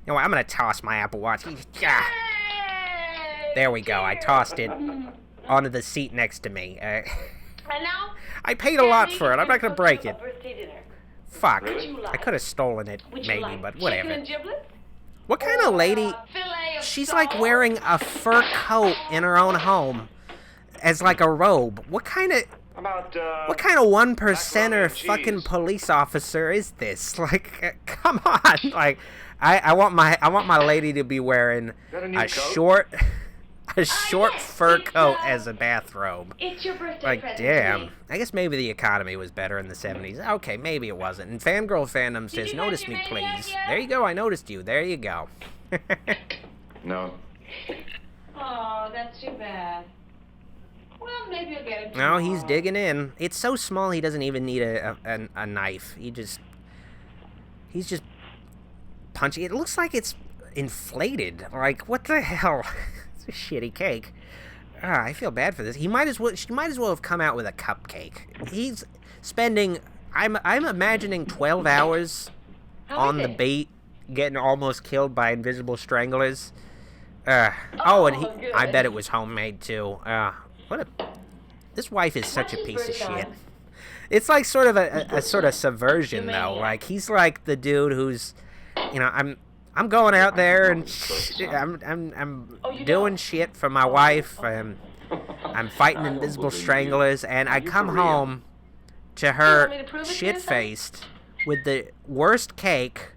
No, I'm gonna toss my Apple Watch. Yeah. There we go. I tossed it onto the seat next to me. And now? I paid a lot for it. I'm not gonna break it. Birthday dinner. Fuck. Would you like? I could have stolen it, Would you maybe, like but chicken whatever. and giblets? What kind of lady... Fillet of She's sole? like wearing a fur coat in her own home as like a robe. What kind of one percenter fucking police officer is this? Like, come on! Like, I want my lady to be wearing a short fur coat as a bathrobe. It's your birthday Like, present damn. to me. I guess maybe the economy was better in the 70s. Okay, maybe it wasn't. And Fangirl Fandom says, you notice get me, your please. maniac yet? There you go, I noticed you. There you go. No. Oh, that's too bad. Well, maybe you'll get it No, tomorrow. he's digging in. It's so small he doesn't even need a knife. He's just punching. It looks like it's inflated. Like, what the hell? It's a shitty cake. I feel bad for this. She might as well have come out with a cupcake. He's spending, I'm imagining 12 hours on the bait, getting almost killed by invisible stranglers. And I bet it was homemade too. This wife is such a piece of shit. It's like sort of a sort of subversion though. Like, he's like the dude who's, I'm going out there and I'm doing shit for my wife. I'm fighting invisible stranglers, and I come home to her shit-faced with the worst cake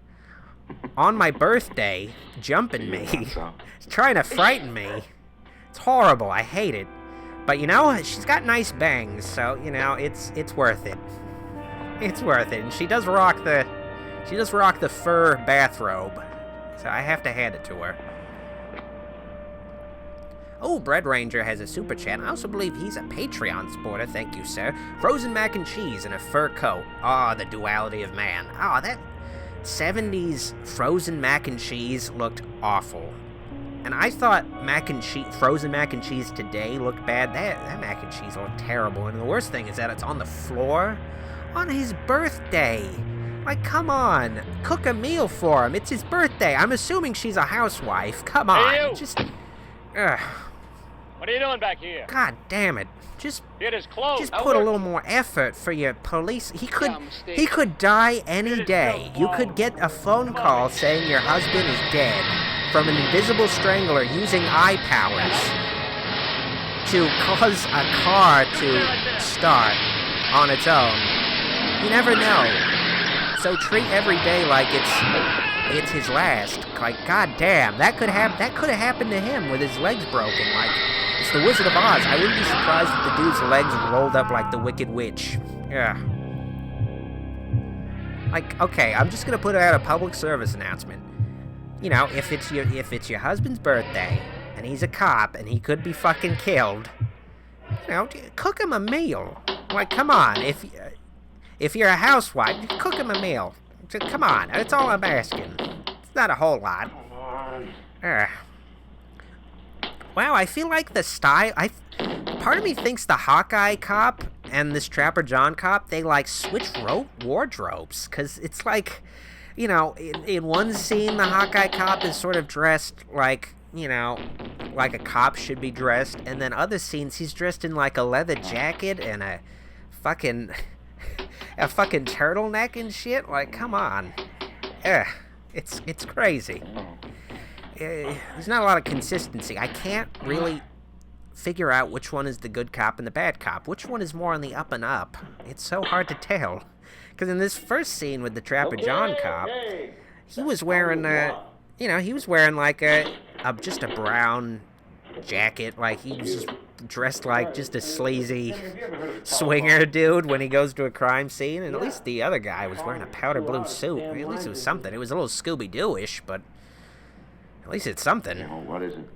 on my birthday, jumping me, trying to frighten me. It's horrible. I hate it. But she's got nice bangs, so it's worth it. It's worth it. And she does rock the fur bathrobe. So I have to hand it to her. Oh, Bread Ranger has a super chat. I also believe he's a Patreon supporter. Thank you, sir. Frozen mac and cheese in a fur coat. Ah, the duality of man. Ah, that 70s frozen mac and cheese looked awful. And I thought frozen mac and cheese today looked bad. That mac and cheese looked terrible. And the worst thing is that it's on the floor on his birthday. Like, come on. Cook a meal for him. It's his birthday. I'm assuming she's a housewife. Come on. Hey, you. Just... What are you doing back here? God damn it. Just It is closed. Just put a little more effort for your police. He could die any day. You could get a phone call saying your husband is dead from an invisible strangler using eye powers to cause a car to start on its own. You never know. So treat every day like it's his last. Like, goddamn, that could have happened to him with his legs broken. Like, it's the Wizard of Oz. I wouldn't be surprised if the dude's legs rolled up like the Wicked Witch. Yeah. Like, okay, I'm just gonna put out a public service announcement. If it's your husband's birthday and he's a cop and he could be fucking killed, cook him a meal. Like, come on, if you're a housewife, cook him a meal. Come on, that's all I'm asking. It's not a whole lot. Wow, I feel like the style... Part of me thinks the Hawkeye cop and this Trapper John cop, they, like, switch wardrobes. Because it's like, in one scene, the Hawkeye cop is sort of dressed like, like a cop should be dressed. And then other scenes, he's dressed in, like, a leather jacket and a fucking turtleneck and shit. Like, come on. It's crazy. There's not a lot of consistency. I can't really figure out which one is the good cop and the bad cop. Which one is more on the up and up? It's so hard to tell. Because in this first scene with the Trapper John cop, he was wearing like just a brown jacket. Like, he was just dressed like just a sleazy swinger dude when he goes to a crime scene. And at least the other guy was wearing a powder blue suit. At least it was something. It was a little Scooby-Doo-ish, but at least it's something. What is it?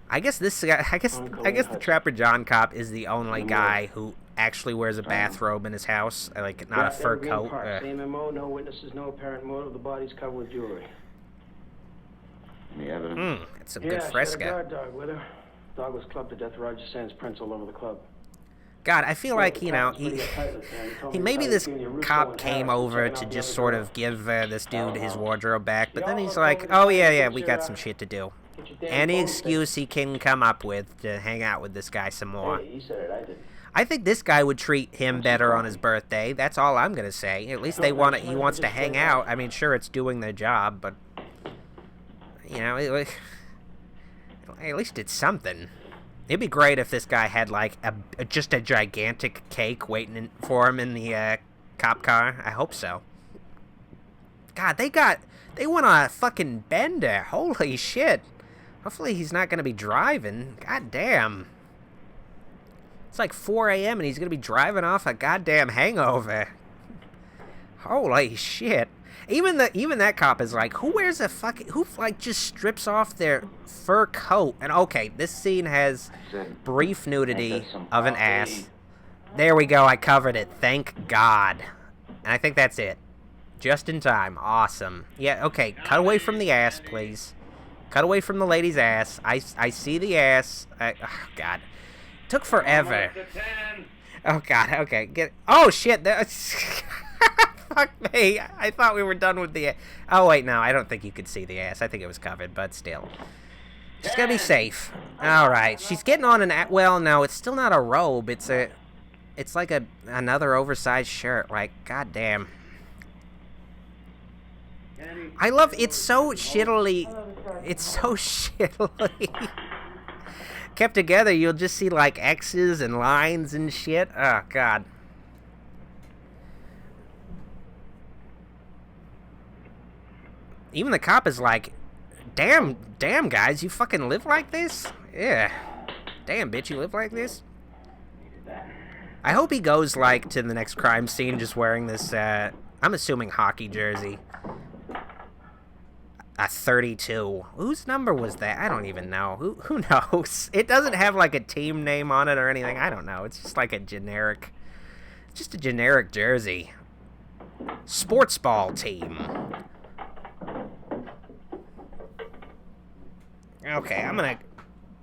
I guess this guy, I guess the Trapper John cop is the only guy who actually wears a bathrobe in his house, like not a fur coat. Same MO, no witnesses, no apparent motive. The body's covered with jewelry. Any evidence? It's some good fresco. Yeah, guard dog with her. Dog was clubbed to death. Roger Sands prints all over the club. God, I feel like, you know, he maybe this cop came over to just sort of give this dude his wardrobe back, but then he's like, oh yeah, we got some shit to do. Any excuse he can come up with to hang out with this guy some more. I think this guy would treat him better on his birthday. That's all I'm gonna say. At least he wants to hang out. I mean, sure, it's doing their job, but you know, at least it's something. It'd be great if this guy had like just a gigantic cake waiting for him in the cop car. I hope so. God, they went on a fucking bender. Holy shit. Hopefully he's not gonna be driving. God damn. It's like 4 a.m. and he's gonna be driving off a goddamn hangover. Holy shit. Even that cop is like, who just strips off their fur coat? And okay, this scene has brief nudity of an ass. There we go, I covered it. Thank God. And I think that's it. Just in time. Awesome. Yeah, okay, cut away from the ass, please. Cut away from the lady's ass. I see the ass. Oh, God. Took forever. Oh, God, okay. Oh, shit. Fuck me. I thought we were done with the... Oh, wait, no. I don't think you could see the ass. I think it was covered, but still. Just gotta be safe. Alright. She's getting on an... Well, no, it's still not a robe. It's like another oversized shirt. Like, goddamn. I love... It's so shittily... It's so shittily... kept together. You'll just see, like, X's and lines and shit. Oh, God. Even the cop is like, damn, guys, you fucking live like this? Yeah. Damn, bitch, you live like this? I hope he goes, like, to the next crime scene just wearing this, I'm assuming hockey jersey. A 32. Whose number was that? I don't even know. Who knows? It doesn't have, like, a team name on it or anything. I don't know. It's just, like, a generic jersey. Sports ball team. Okay, I'm gonna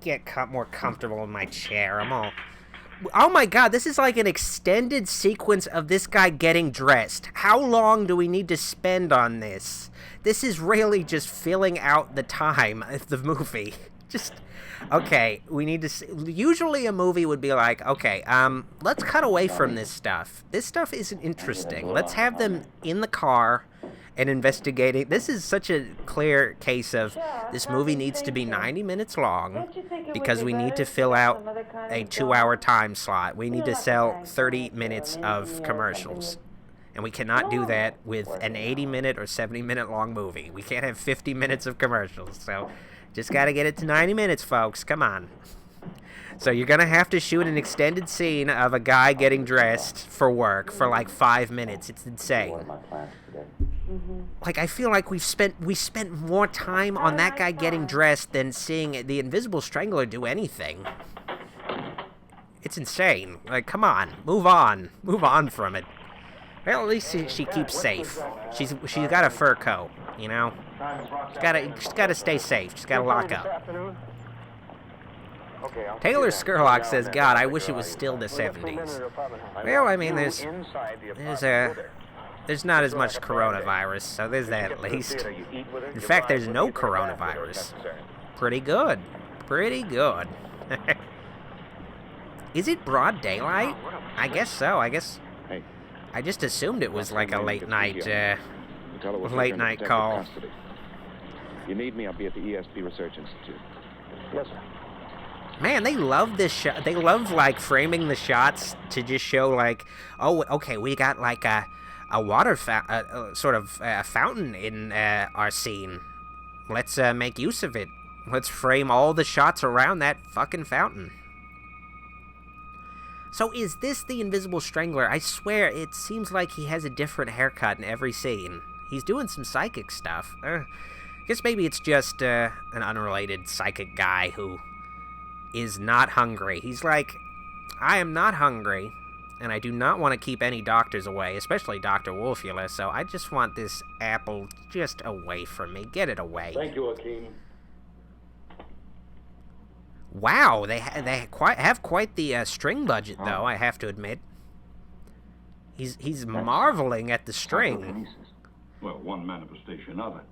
get more comfortable in my chair. Oh my God, this is like an extended sequence of this guy getting dressed. How long do we need to spend on this? This is really just filling out the time of the movie. Okay, we need to... Usually a movie would be like, okay, let's cut away from this stuff. This stuff isn't interesting. Let's have them in the car and investigating. This is such a clear case of this movie needs to be 90 minutes long because we need to fill out a 2-hour time slot. We need to sell 30 minutes of commercials. And we cannot do that with an 80-minute or 70-minute long movie. We can't have 50 minutes of commercials. So just got to get it to 90 minutes, folks. Come on. So you're going to have to shoot an extended scene of a guy getting dressed for work for like 5 minutes. It's insane. Like, I feel like we spent more time on that guy getting dressed than seeing the Invisible Strangler do anything. It's insane. Like, come on. Move on from it. Well, at least she keeps safe. She's got a fur coat, you know? She's gotta stay safe. She's gotta lock up. Taylor Skurlock says, God, I wish it was still the 70s. Well, I mean, there's not as much coronavirus, so there's that at least. In fact, there's no coronavirus. Pretty good. Is it broad daylight? I guess so. I just assumed it was like a late night call. You need me, I'll be at the ESP Research Institute. Yes, sir. Man, they love this shot. They love, like, framing the shots to just show, like, oh, okay, we got, like, a water fountain in our scene. Let's make use of it. Let's frame all the shots around that fucking fountain. So is this the Invisible Strangler? I swear, it seems like he has a different haircut in every scene. He's doing some psychic stuff. I guess maybe it's just an unrelated psychic guy who is not hungry. He's like, I am not hungry, and I do not want to keep any doctors away, especially Dr. Wolfula, so I just want this apple just away from me. Get it away. Thank you, Akeem. Wow, they have quite the string budget, though, I have to admit. He's marveling at the string. Well, one manifestation of it.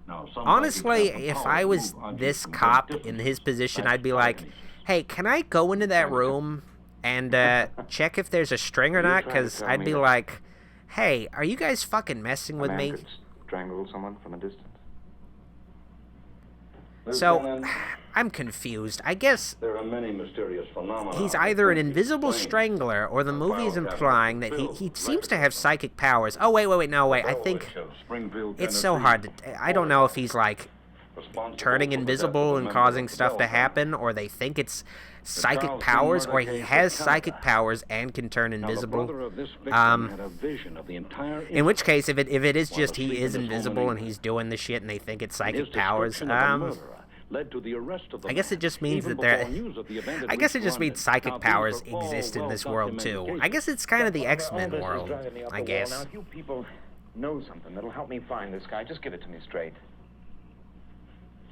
Now, Honestly, if I was this cop in his position, I'd be like, hey, can I go into that room and check if there's a string or not? Because I'd be like, hey, are you guys fucking messing with me? Strangle someone from a distance. So, I'm confused. I guess there are many mysterious phenomena. he's either an invisible strangler, or the movie is implying that he seems to have psychic powers. Oh, wait, no, I think it's so hard to... I don't know if he's, like, turning invisible and causing stuff to happen, or they think it's psychic powers, or he has psychic powers and can turn invisible. In which case, if it is just he is invisible and he's doing the shit and they think it's psychic powers, I guess it just means that I guess it just means psychic powers exist in this world too. I guess it's kind of the X-Men world, I guess. Now, if you people know something that'll help me find this guy, just give it to me straight.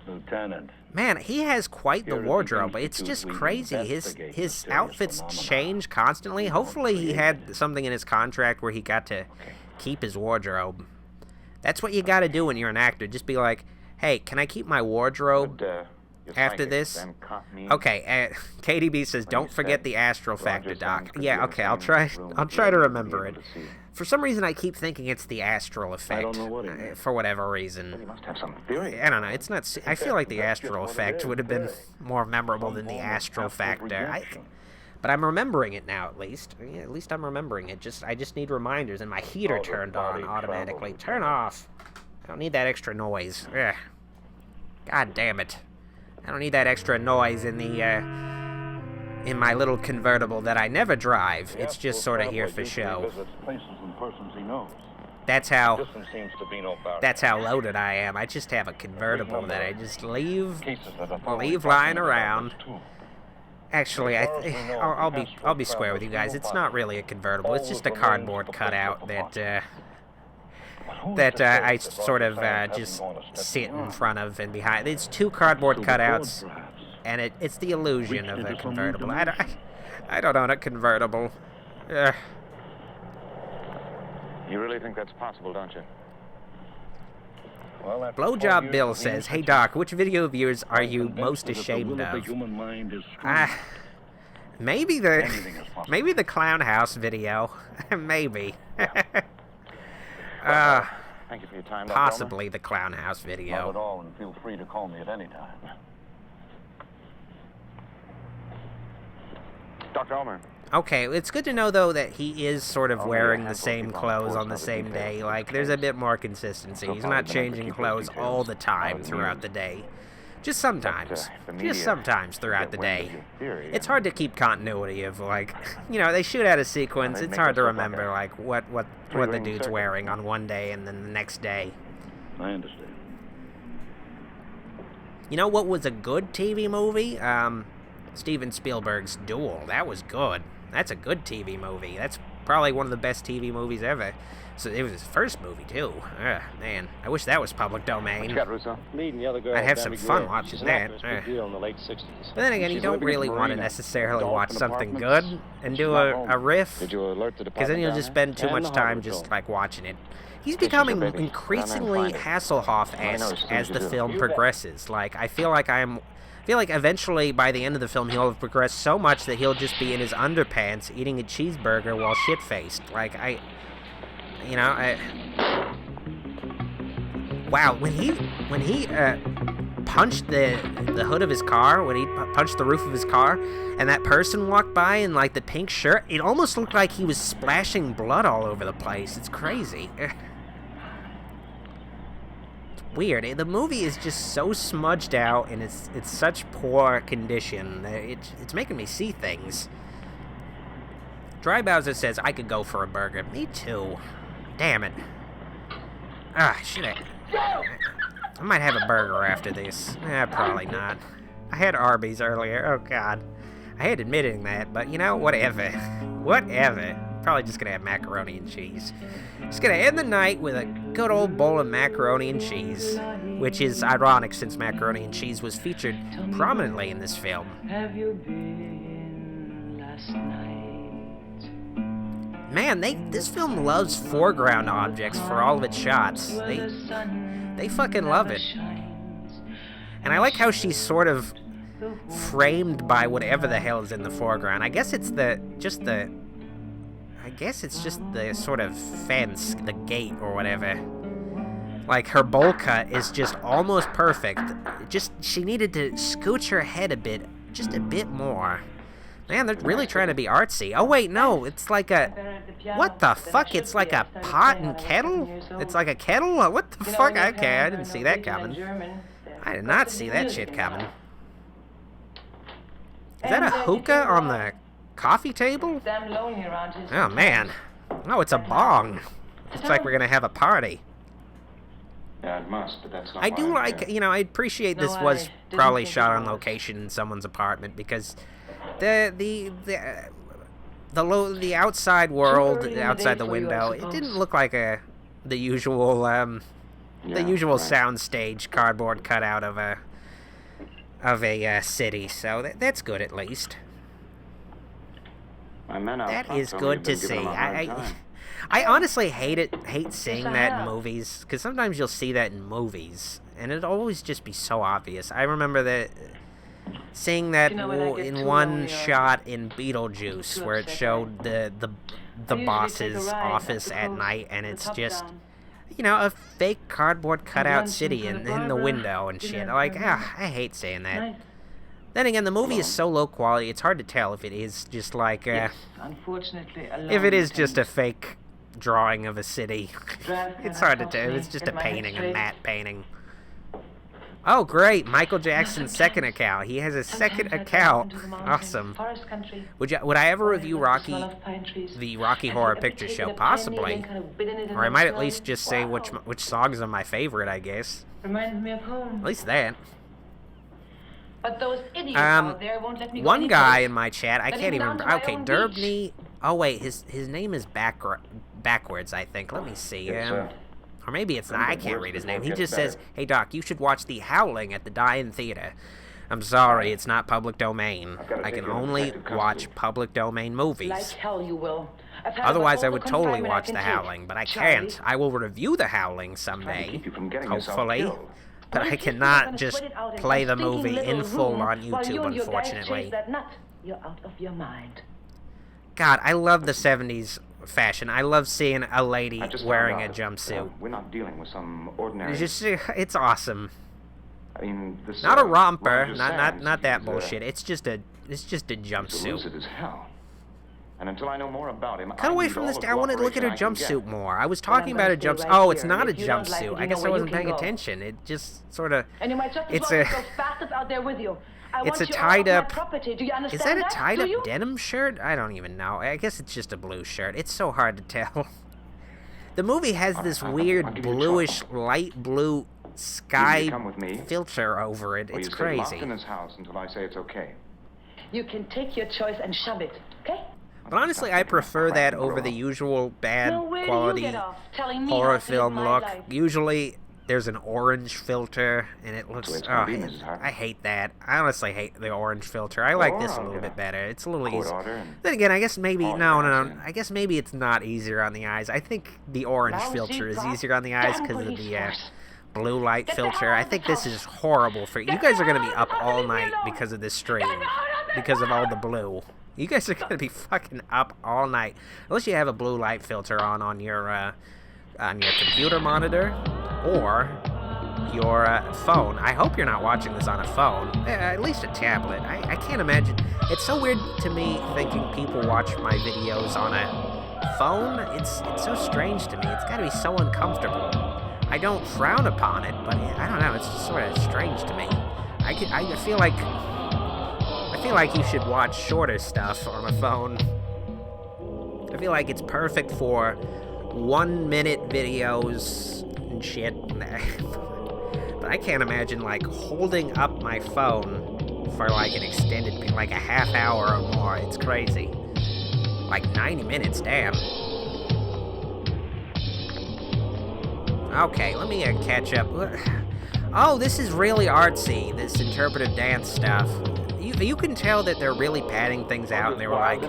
Lieutenant. Man, he has quite the wardrobe. It's just crazy. His outfits change constantly. Hopefully he had something in his contract where he got to keep his wardrobe. That's what you got to do when you're an actor. Just be like, hey, can I keep my wardrobe after this? Okay, KDB says, don't forget the astral factor, Doc. Yeah, okay, I'll try to remember it. For some reason, I keep thinking it's the astral effect, for whatever reason. He must have some theory. I don't know, it's not... I feel like the astral effect would have been more memorable than the astral factor. But I'm remembering it now, at least. Yeah, at least I'm remembering it. I just need reminders, and my heater turned on automatically. Turn off! I don't need that extra noise. Ugh. God damn it. I don't need that extra noise in in my little convertible that I never drive. It's just sort of here for show. That's how loaded I am. I just have a convertible that I just leave lying around. Actually, I'll be square with you guys. It's not really a convertible. It's just a cardboard cutout that I sort of just sit in front of and behind. It's two cardboard cutouts, and it's the illusion of a convertible. I don't own a convertible. You really think that's possible, don't you? Well, Blowjob Bill says, hey Doc, which video viewers are you most ashamed of? Maybe the Clown House video. Maybe. Thank you for your time, possibly the Clown House video. Not at all, and feel free to call me at any time. Dr. Ulmer. Okay, it's good to know, though, that he is sort of wearing the same clothes on the same day. Like, there's a bit more consistency. He's not changing clothes all the time throughout the day. Just sometimes. Just sometimes throughout the day. It's hard to keep continuity of, like, you know, they shoot out a sequence. It's hard to remember, like, what the dude's wearing on one day and then the next day. I understand. You know what was a good TV movie? Steven Spielberg's Duel. That was good. That's a good TV movie. That's probably one of the best TV movies ever. So it was his first movie, too. Man, I wish that was public domain. I'd have some fun watching that. But then again, you don't really want to necessarily watch something good and do a riff, because then you'll just spend too much time just, like, watching it. He's becoming increasingly Hasselhoff-esque as the film progresses. Like, I feel like eventually, by the end of the film, he'll have progressed so much that he'll just be in his underpants eating a cheeseburger while shit-faced. Like, wow, when he punched the hood of his car, when he punched the roof of his car, and that person walked by in, like, the pink shirt, it almost looked like he was splashing blood all over the place. It's crazy. It's weird. The movie is just so smudged out, and it's such poor condition that it's making me see things. Dry Bowser says I could go for a burger. Me too. Damn it. Ah, shit. I might have a burger after this. Probably not. I had Arby's earlier. Oh, God. I hate admitting that, but, you know, whatever. Whatever. Probably just gonna have macaroni and cheese. Just gonna end the night with a good old bowl of macaroni and cheese, which is ironic since macaroni and cheese was featured prominently in this film. Have you been last night? Man, this film loves foreground objects for all of its shots. They fucking love it. And I like how she's sort of framed by whatever the hell is in the foreground. I guess it's just the sort of fence, the gate or whatever. Like, her bowl cut is just almost perfect. She needed to scooch her head a bit, just a bit more. Man, they're really trying to be artsy. Oh, wait, no, it's like a... What the fuck? It's like a pot and kettle? It's like a kettle? What the fuck? Okay, I didn't see that coming. I did not see that shit coming. Is that a hookah on the coffee table? Oh, man. Oh, it's a bong. Looks like we're gonna have a party. Yeah, it must, but that's not I do like, you know, I appreciate this was probably shot on location in someone's apartment, because the outside world, outside the window, it didn't look like the usual soundstage cardboard cutout of a city. So that's good, at least. That is good to see. I honestly hate seeing that in movies, because sometimes you'll see that in movies, and it'll always just be so obvious. I remember seeing that in one shot in Beetlejuice, where it showed the boss's office at night, and it's just, you know, a fake cardboard cutout city in the window and shit. Like, I hate saying that. Then again, the movie is so low quality, it's hard to tell if it is just like, if it is just a fake drawing of a city. It's hard to tell. It's just a painting, a matte painting. Oh, great! Michael Jackson's second account. He has a second account. Awesome. Would I ever review the Rocky Horror Picture Show? Possibly. Or I might at least just say which songs are my favorite, I guess. At least that. But those idiots out there won't let me go one guy in my chat, I can't even remember. Okay, Derbney. Oh wait, his name is backwards, I think. Let me see. Or maybe it's not. I can't read his name. He just says, "Hey Doc, you should watch The Howling at the Die-In Theater." I'm sorry, it's not public domain. I can only watch public domain movies. Like hell you will. Otherwise, I would totally watch The Howling, but I can't. I will review The Howling someday, hopefully. But I cannot just play the movie in full on YouTube, unfortunately. You're out of your mind. God, I love the 70s fashion. I love seeing a lady wearing a jumpsuit. We're not dealing with some ordinary... It's awesome. I mean, this, not a romper, not that bullshit. It's just a jumpsuit. Elusive as hell. And until I know more about him, cut away from this. I want to look at her jumpsuit more. I was talking about a jumpsuit. Oh, it's not a jumpsuit. I guess I wasn't paying attention. It just sort of. It's a. It's a tied up. Is that a tied up denim shirt? I don't even know. I guess it's just a blue shirt. It's so hard to tell. The movie has this weird bluish, light blue sky filter over it. It's crazy. Locked in this house until I say it's okay. You can take your choice and shove it, okay? But honestly, I prefer that over the usual bad quality horror film look. Usually, there's an orange filter, and it looks... I hate that. I honestly hate the orange filter. I like this a little bit better. It's a little easier. Then again, I guess maybe... No. I guess maybe it's not easier on the eyes. I think the orange filter is easier on the eyes because of the blue light filter. I think this is horrible for... You guys are going to be up all night because of this stream. Because of all the blue. You guys are going to be fucking up all night. Unless you have a blue light filter on your computer monitor or your phone. I hope you're not watching this on a phone. At least a tablet. I can't imagine. It's so weird to me thinking people watch my videos on a phone. It's so strange to me. It's got to be so uncomfortable. I don't frown upon it, but I don't know. It's just sort of strange to me. I feel like you should watch shorter stuff on a phone. I feel like it's perfect for 1-minute videos and shit. But I can't imagine, like, holding up my phone for, like, an extended, like, a half hour or more. It's crazy. Like, 90 minutes, damn. Okay, let me catch up. Oh, this is really artsy, this interpretive dance stuff. You can tell that they're really padding things out, and they were like,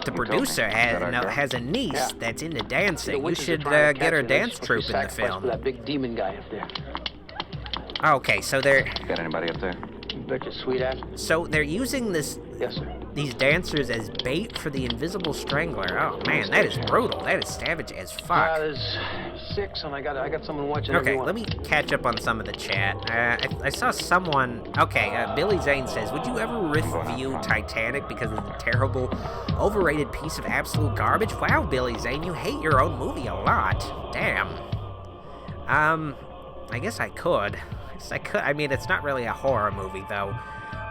the producer has a niece that's into dancing. You should get her dance troupe in the film. That big demon guy up there. Okay, so they're... Got anybody up there? Bet your sweet ass. So they're using this... Yes, sir. These dancers as bait for the invisible strangler. Oh man, that is brutal. That is savage as fuck. There's 6, and I got someone watching. Okay, let me catch up on some of the chat. I saw someone. Okay, Billy Zane says, "Would you ever review Titanic because of the terrible, overrated piece of absolute garbage?" Wow, Billy Zane, you hate your own movie a lot. Damn. I guess I could. I mean, it's not really a horror movie though.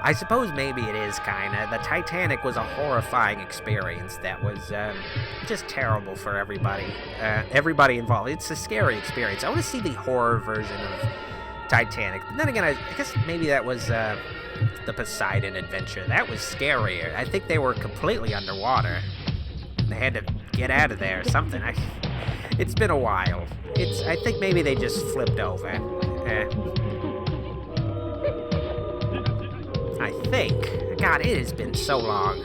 I suppose maybe it is, kinda. The Titanic was a horrifying experience that was just terrible for everybody involved. It's a scary experience. I want to see the horror version of Titanic. But then again, I guess maybe that was the Poseidon Adventure. That was scarier. I think they were completely underwater. They had to get out of there or something. It's been a while. I think maybe they just flipped over. I think. God, it has been so long.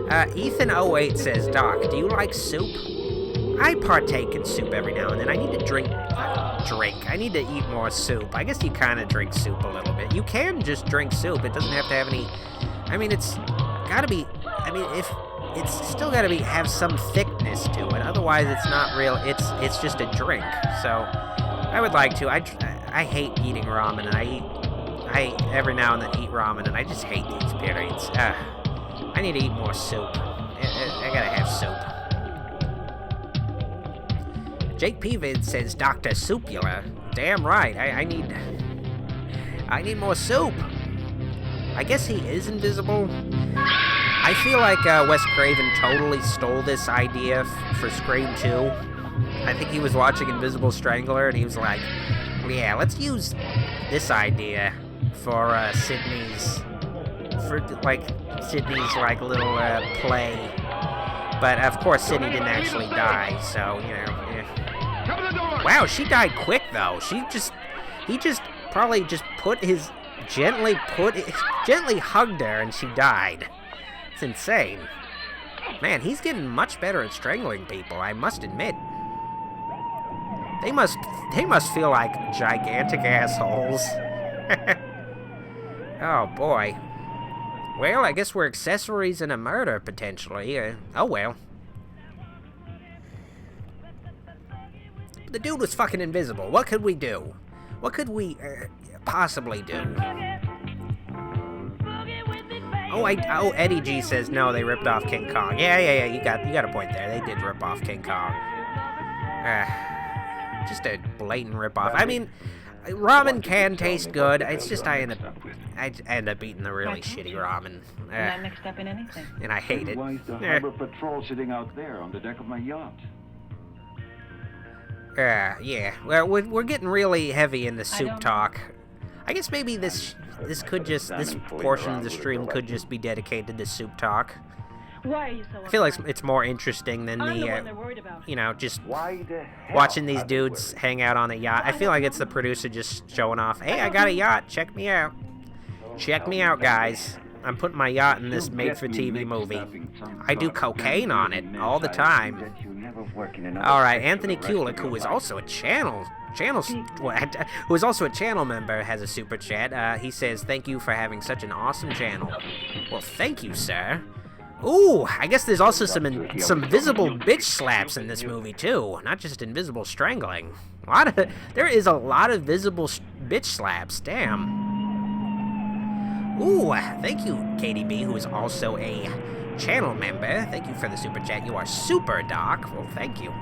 Ethan08 says, "Doc, do you like soup?" I partake in soup every now and then. I need to drink. I need to eat more soup. I guess you kind of drink soup a little bit. You can just drink soup. It doesn't have to have any... I mean, it's gotta be... I mean, if... It's still gotta have some thickness to it. Otherwise, it's not real... It's just a drink. So, I would like to. I hate eating ramen, and I every now and then eat ramen, and I just hate the experience. I need to eat more soup. I gotta have soup. Jake Pevid says, "Dr. Soupula." Damn right. I need more soup. I guess he is invisible. I feel like Wes Craven totally stole this idea for Scream 2. I think he was watching Invisible Strangler, and he was like, yeah, let's use this idea for Sydney's little play. But of course Sydney didn't actually die, so you know. Yeah. Wow, she died quick though. He just probably just gently hugged her and she died. It's insane. Man, he's getting much better at strangling people, I must admit. They must feel like gigantic assholes. Oh, boy. Well, I guess we're accessories in a murder, potentially. Oh, well. The dude was fucking invisible. What could we do? What could we possibly do? Oh, Eddie G says, no, they ripped off King Kong. Yeah, you got a point there. They did rip off King Kong. Just a blatant rip-off. I mean, ramen can taste good. It's just I end up eating the really shitty ramen. Not mixed up in anything. And I hate it. Why is the harbor patrol sitting out there on the deck of my yacht? Yeah. Well, we're getting really heavy in the soup talk. I guess maybe this portion of the stream could just be dedicated to soup talk. Why are you so... I feel like it's more interesting than just watching these dudes hang out on a yacht. I feel like it's the producer just showing off, hey, I got a yacht, check me out. Check me out, guys. I'm putting my yacht in this made-for-TV movie. I do cocaine on it all the time. Alright, Anthony Kulik, who is also a channel member, has a super chat. He says, "Thank you for having such an awesome channel." Well, thank you, sir. Ooh, I guess there's also some visible bitch slaps in this movie too, not just invisible strangling. There is a lot of visible bitch slaps. Damn. Ooh, thank you, KDB, who is also a channel member. Thank you for the super chat. You are super, Doc. Well, thank you.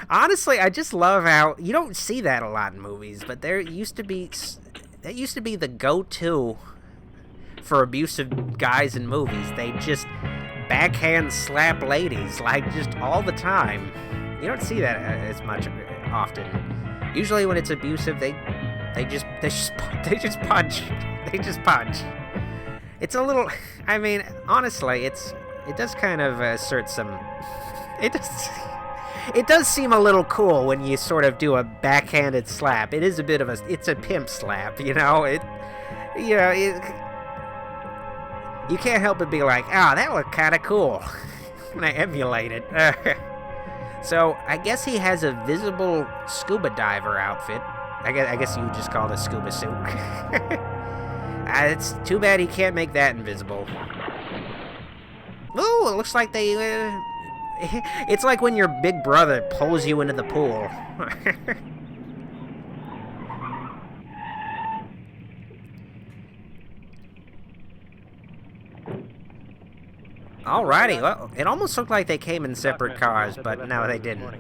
Honestly, I just love how you don't see that a lot in movies, but that used to be the go-to for abusive guys in movies. They just backhand slap ladies, like, just all the time. You don't see that as much often. Usually when it's abusive, they just punch. They just punch. It's a little, I mean, honestly, it does kind of assert some, it does seem a little cool when you sort of do a backhanded slap. It is a bit of it's a pimp slap, you know? You can't help but be like, oh, that looked kind of cool. I'm gonna emulate it. So, I guess he has a visible scuba diver outfit. I guess you would just call it a scuba suit. It's too bad he can't make that invisible. Ooh, it looks like they... it's like when your big brother pulls you into the pool. Alrighty, well, it almost looked like they came in separate cars, but no, they didn't.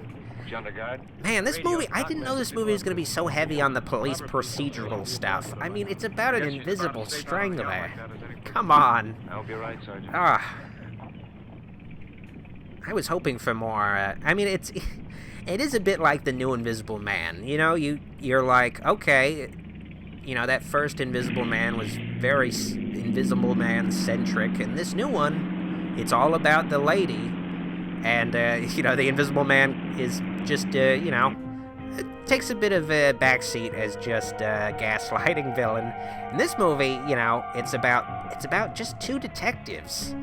Man, this movie, I didn't know this movie was going to be so heavy on the police procedural stuff. I mean, it's about an invisible strangler. Come on. I'll be right, Sergeant. I was hoping for more, I mean, it is a bit like the new Invisible Man. You know, you're like, okay, you know, that first Invisible Man was very Invisible Man-centric, and this new one, it's all about the lady, and, you know, the Invisible Man is just, you know, takes a bit of a backseat as just a gaslighting villain. In this movie, you know, it's about just two detectives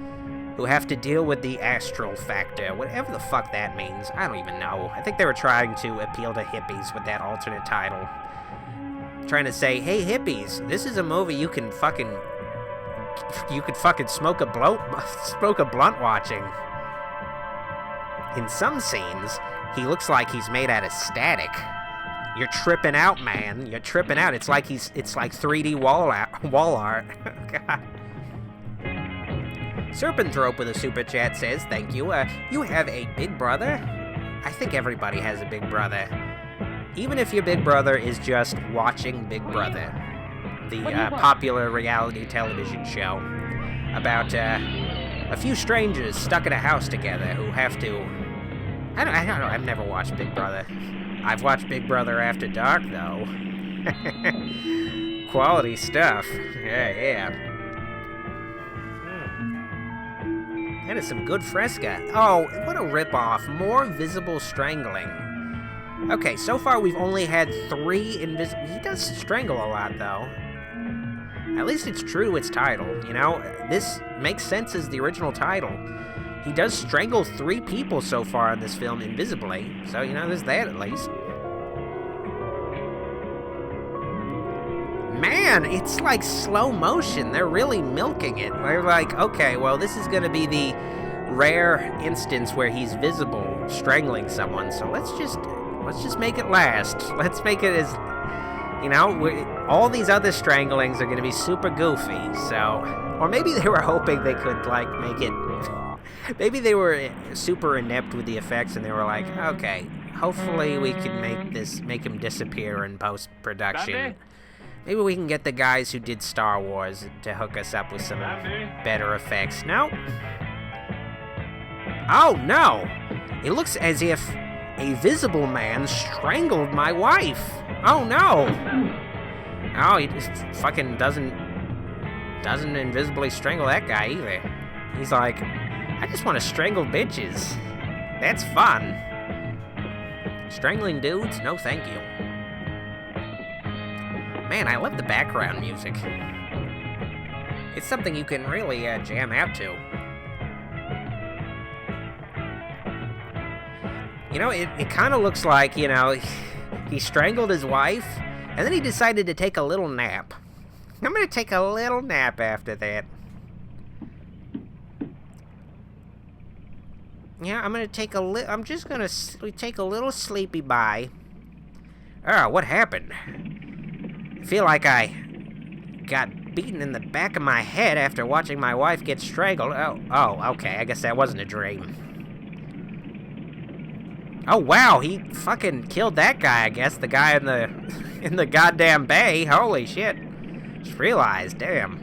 who have to deal with the astral factor, whatever the fuck that means. I don't even know. I think they were trying to appeal to hippies with that alternate title. Trying to say, hey hippies, this is a movie you could fucking smoke a blunt watching. In some scenes, he looks like he's made out of static. You're tripping out, man. You're tripping out. It's like 3D wall art. God. Serpenthrope with a super chat says, thank you. You have a big brother? I think everybody has a big brother. Even if your big brother is just watching Big Brother, the popular reality television show about a few strangers stuck in a house together who have to... I don't know. I've never watched Big Brother. I've watched Big Brother After Dark, though. Quality stuff. Yeah. That is some good Fresca. Oh, what a ripoff. More visible strangling. Okay, so far we've only had 3 invisible... He does strangle a lot, though. At least it's true to its title, you know? This makes sense as the original title. He does strangle 3 people so far in this film invisibly. So, you know, there's that at least. Man, it's like slow motion. They're really milking it. They're like, okay, well, this is gonna be the rare instance where he's visible strangling someone. So let's just make it last. Let's make it as, you know, all these other stranglings are gonna be super goofy. So, or maybe they were hoping they could like make it. Maybe they were super inept with the effects, and they were like, okay, hopefully we can make him disappear in post-production. Maybe we can get the guys who did Star Wars to hook us up with some better effects. No. Oh, no. It looks as if a visible man strangled my wife. Oh, no. Oh, he just fucking doesn't invisibly strangle that guy either. He's like, I just want to strangle bitches. That's fun. Strangling dudes? No, thank you. Man, I love the background music. It's something you can really jam out to. You know, it kind of looks like, you know, he strangled his wife, and then he decided to take a little nap. I'm going to take a little nap after that. Yeah, I'm just gonna take a little sleepy bye. Oh, what happened? I feel like I got beaten in the back of my head after watching my wife get strangled. Oh, okay, I guess that wasn't a dream. Oh, wow, he fucking killed that guy, I guess. The guy in the goddamn bay. Holy shit. Just realized, damn.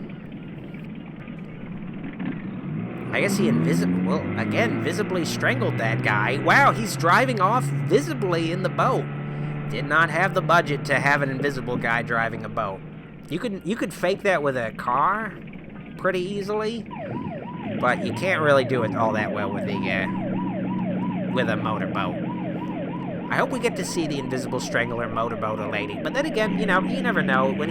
I guess he visibly strangled that guy. Wow, he's driving off visibly in the boat. Did not have the budget to have an invisible guy driving a boat. You could fake that with a car pretty easily, but you can't really do it all that well with a motorboat. I hope we get to see the invisible strangler motorboat a lady. But then again, you never know. When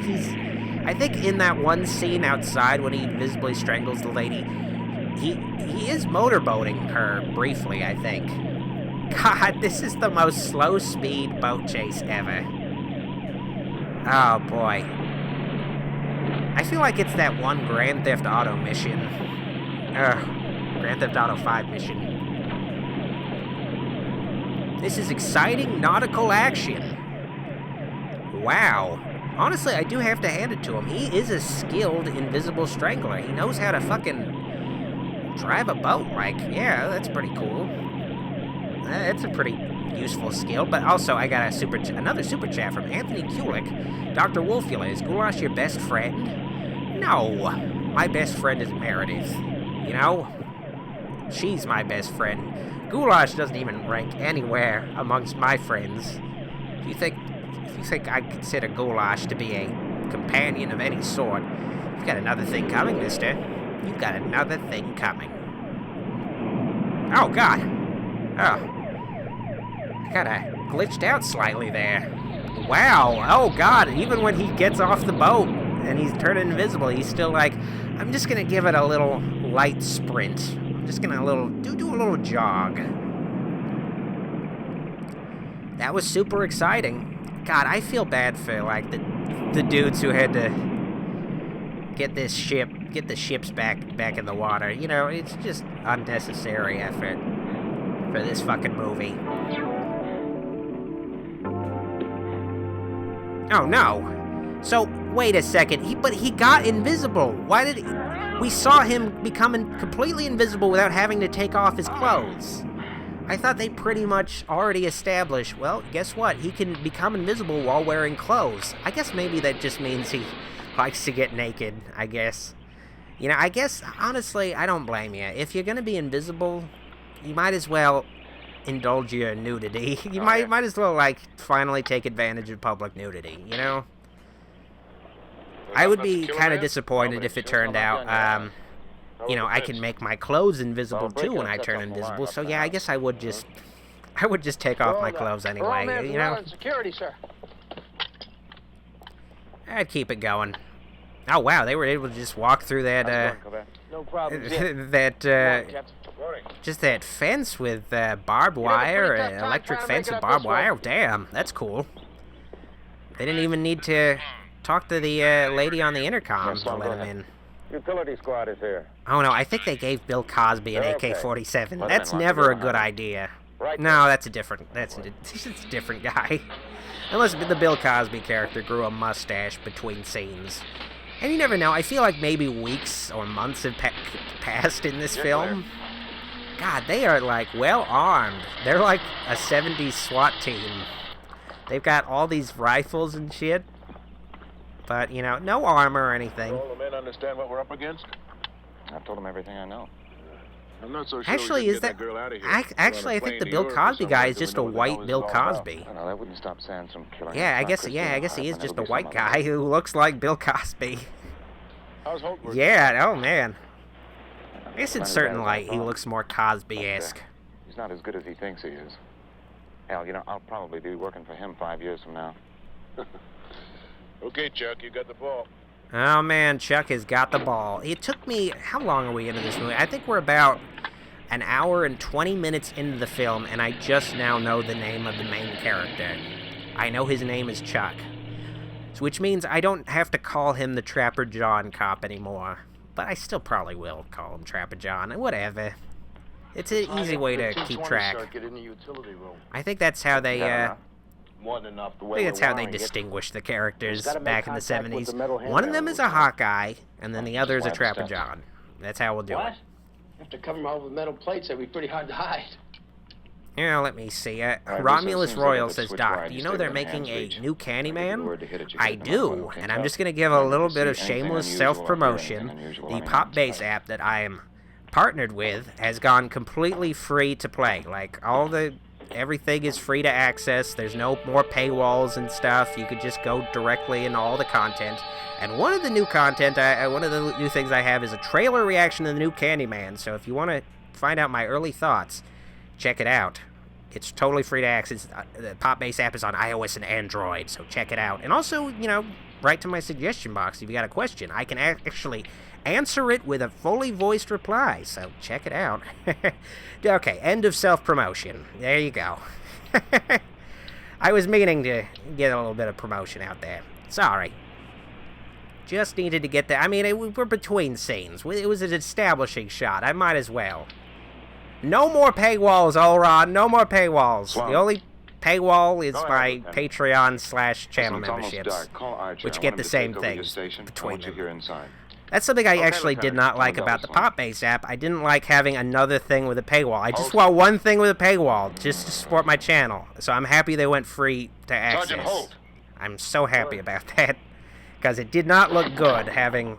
I think in that one scene outside when he visibly strangles the lady, he is motorboating her briefly, I think. God, this is the most slow speed boat chase ever. Oh boy. I feel like it's that one Grand Theft Auto mission. Grand Theft Auto 5 mission. This is exciting nautical action. Wow. Honestly, I do have to hand it to him. He is a skilled invisible strangler. He knows how to fucking drive a boat. Like, yeah, that's pretty cool. That's a pretty useful skill. But also, I got another super chat from Anthony Kulik. Dr. Wolfula, is Goulash your best friend? No. My best friend is Meredith. You know? She's my best friend. Goulash doesn't even rank anywhere amongst my friends. If you think I consider Goulash to be a companion of any sort, you've got another thing coming, mister. You've got another thing coming. Oh, God. Oh. I kinda glitched out slightly there. Wow. Oh, God. Even when he gets off the boat and he's turning invisible, he's still like, I'm just gonna give it a little light sprint. I'm just gonna do a little jog. That was super exciting. God, I feel bad for like the dudes who had to get the ships back in the water. You know, it's just unnecessary effort for this fucking movie. Oh no. So wait a second. He got invisible. Why did we saw him becoming completely invisible without having to take off his clothes? I thought they pretty much already established, well, guess what? He can become invisible while wearing clothes. I guess maybe that just means he likes to get naked, I guess. You know, I guess, honestly, I don't blame you. If you're gonna be invisible, you might as well indulge your nudity. You might as well, like, finally take advantage of public nudity, you know? I would be kind of disappointed if it turned out, you know, I can make my clothes invisible too when I turn invisible. So yeah, I guess I would just take off my clothes anyway, you know? Security, sir. I'd keep it going. Oh wow, they were able to just walk through that, No problem. just that fence with barbed wire, electric fence with barbed wire. Oh, damn, that's cool. They didn't even need to talk to the lady on the intercom to let him in. Utility squad is here. Oh no, I think they gave Bill Cosby an AK-47. That's never a good idea. No, that's a different guy. Unless the Bill Cosby character grew a mustache between scenes. And you never know, I feel like maybe weeks or months have passed in this film. God, they are like well armed. They're like a 70s SWAT team. They've got all these rifles and shit. But, you know, no armor or anything. All the men understand what we're up against? I've told them everything I know. I'm not so sure actually, is that girl out of here. Actually, I think the Bill Cosby guy is just a white Bill Cosby. No, that wouldn't stop Sands from killing. Yeah, I guess he is just a white guy who looks like Bill Cosby. How's Holt working? Yeah, oh man. I guess in certain light he looks more Cosby-esque. He's not as good as he thinks he is. Hell, you know, I'll probably be working for him 5 years from now. Okay, Chuck, you got the ball. Oh man, Chuck has got the ball. It took me, how long are we into this movie? I think we're about an hour and 20 minutes into the film, and I just now know the name of the main character. I know his name is Chuck. Which means I don't have to call him the Trapper John cop anymore. But I still probably will call him Trapper John, whatever. It's an easy way to keep track. I think that's how they, distinguished the characters back in the 70s. One of them is a Hawkeye, and then the other is a Trapper John. That's how we'll do it. Have to cover them all with metal plates. That'd be pretty hard to hide. Yeah, let me see. Romulus Royal says, Doc, do you know they're making a new Candyman? I do, and I'm just going to give a little bit of shameless self-promotion. The Pop Bass app that I am partnered with has gone completely free to play. Like, everything is free to access. There's no more paywalls and stuff. You could just go directly into all the content. And one of the new content, one of the new things I have is a trailer reaction to the new Candyman. So if you want to find out my early thoughts, check it out. It's totally free to access. The Pop-Base app is on iOS and Android, so check it out. And also, write to my suggestion box if you got a question. I can actually answer it with a fully voiced reply, so check it out. Okay, end of self-promotion. There you go. I was meaning to get a little bit of promotion out there. Sorry. Just needed to get that. I mean, we're between scenes. It was an establishing shot. I might as well. No more paywalls, Elrod. No more paywalls. The only paywall is my Patreon/channel memberships, which get the same things between them. That's something I actually did not like about the Pop-Base app. I didn't like having another thing with a paywall. I just want one thing with a paywall, just to support my channel. So I'm happy they went free to access. I'm so happy about that, because it did not look good having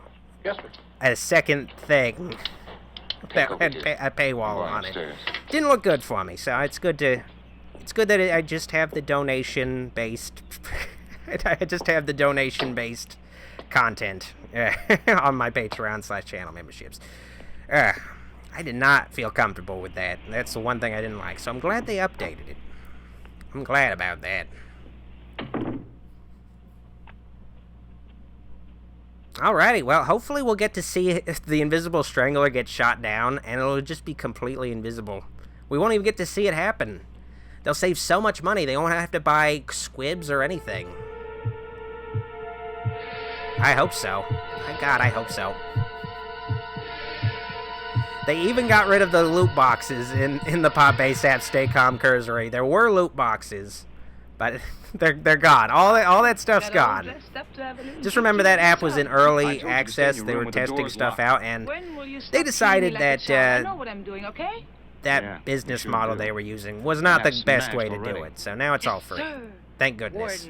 a second thing that had a paywall on it. Didn't look good for me, so it's good that I just have the donation-based content on my Patreon/channel memberships. I did not feel comfortable with that. That's the one thing I didn't like, so I'm glad they updated it. I'm glad about that. Alrighty, well, hopefully we'll get to see if the invisible Strangler gets shot down, and it'll just be completely invisible. We won't even get to see it happen. They'll save so much money, they won't have to buy squibs or anything. I hope so. My God, I hope so. They even got rid of the loot boxes in the Pop-Base app Stay Calm Cursory. There were loot boxes, but they're gone. All that stuff's gone. Just remember that app was in early access. They were testing stuff out, and they decided that that business model they were using was not the best way to do it. So now it's all free. Thank goodness.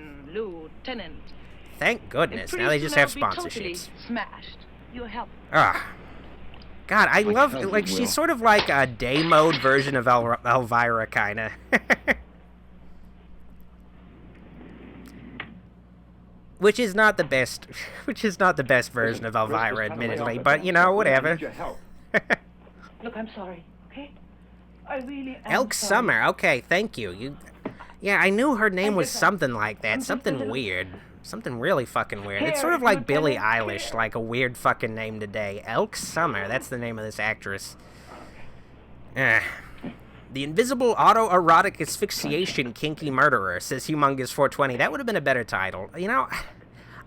Thank goodness. Now they just have sponsorships. God, I love, like, she's sort of like a day mode version of Elvira, kinda. Which is not the best version of Elvira, admittedly, but, whatever. Look, I'm sorry, okay? I really am Elk sorry. Summer, okay, thank you. Yeah, I knew her name was something like that, something weird. Something really fucking weird. It's sort of like Billie Eilish, like a weird fucking name today. Elk Summer, that's the name of this actress. The Invisible Autoerotic Asphyxiation Kinky Murderer, says Humongous420. That would have been a better title.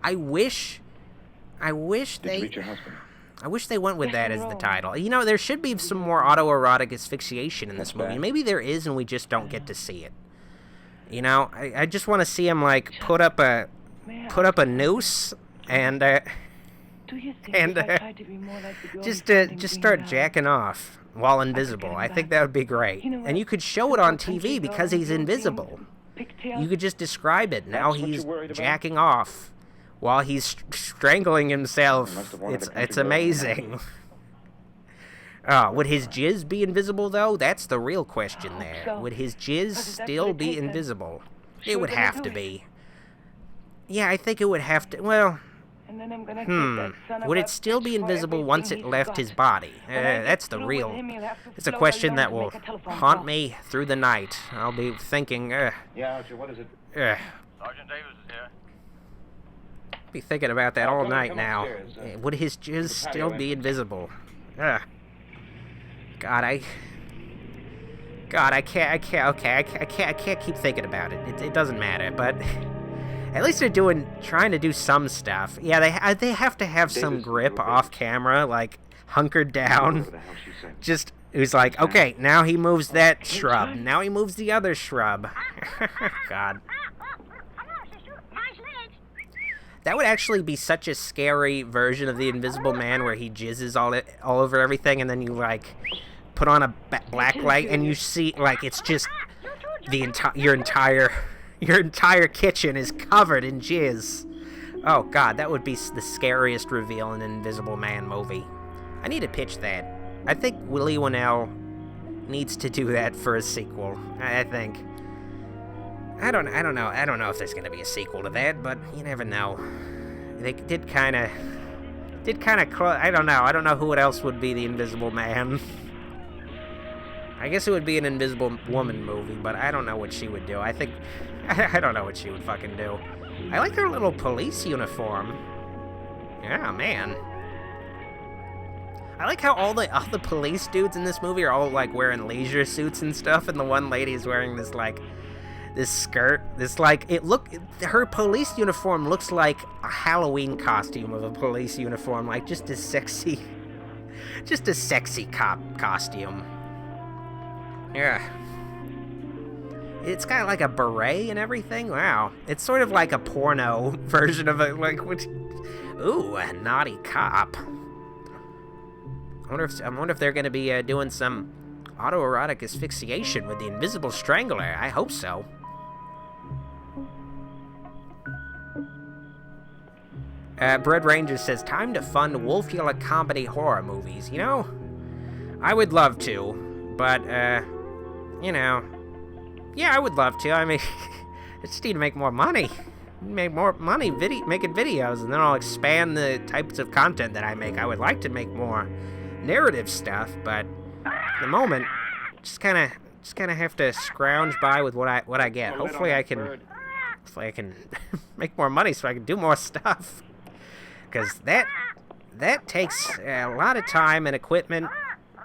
I wish they went with that as the title. There should be some more autoerotic asphyxiation in this movie. Maybe there is and we just don't get to see it. I just want to see him, like, put up a noose and just start jacking off while invisible. I think that would be great. And you could show it on TV because he's invisible. You could just describe it. Now he's jacking off while he's strangling himself. It's amazing. Would his jizz be invisible, though? That's the real question there. Would his jizz still be invisible? It would have to be. Yeah, I think it would have to. Well, would it still be invisible once it left his body? That's the real. It's a question that will haunt me through the night. I'll be thinking. Yeah, Archer, what is it? Sergeant Davis is here. Be thinking about that all night now. Would his jizz still be invisible? God, I can't keep thinking about it. It doesn't matter, but at least they're trying to do some stuff. Yeah, they have to have some grip off camera, like hunkered down. Just who's like, okay, now he moves that shrub. Now he moves the other shrub. God. That would actually be such a scary version of the Invisible Man where he jizzes all over everything, and then you, like, put on a black light and you see, like, it's just your entire kitchen is covered in jizz. Oh God, that would be the scariest reveal in an Invisible Man movie. I need to pitch that. I think Willie Winnell needs to do that for a sequel. I think. I don't know. I don't know if there's gonna be a sequel to that, but you never know. They did kind of I don't know. I don't know who else would be the Invisible Man. I guess it would be an Invisible Woman movie, but I don't know what she would do. I think I don't know what she would fucking do. I like her little police uniform. Yeah, man. I like how all the police dudes in this movie are all like wearing leisure suits and stuff, and the one lady's wearing this skirt. Her police uniform looks like a Halloween costume of a police uniform, like just a sexy cop costume. Yeah. It's got like a beret and everything. Wow. It's sort of like a porno version of it. Ooh, a naughty cop. I wonder if they're going to be doing some autoerotic asphyxiation with the Invisible Strangler. I hope so. Bread Ranger says, time to fund Wolfula comedy horror movies. You know, I would love to, but, you know, yeah, I would love to. I mean, I just need to make more money. Make more money making videos, and then I'll expand the types of content that I make. I would like to make more narrative stuff, but at the moment, just kind of have to scrounge by with what I get. Hopefully I can make more money so I can do more stuff. Because that takes a lot of time and equipment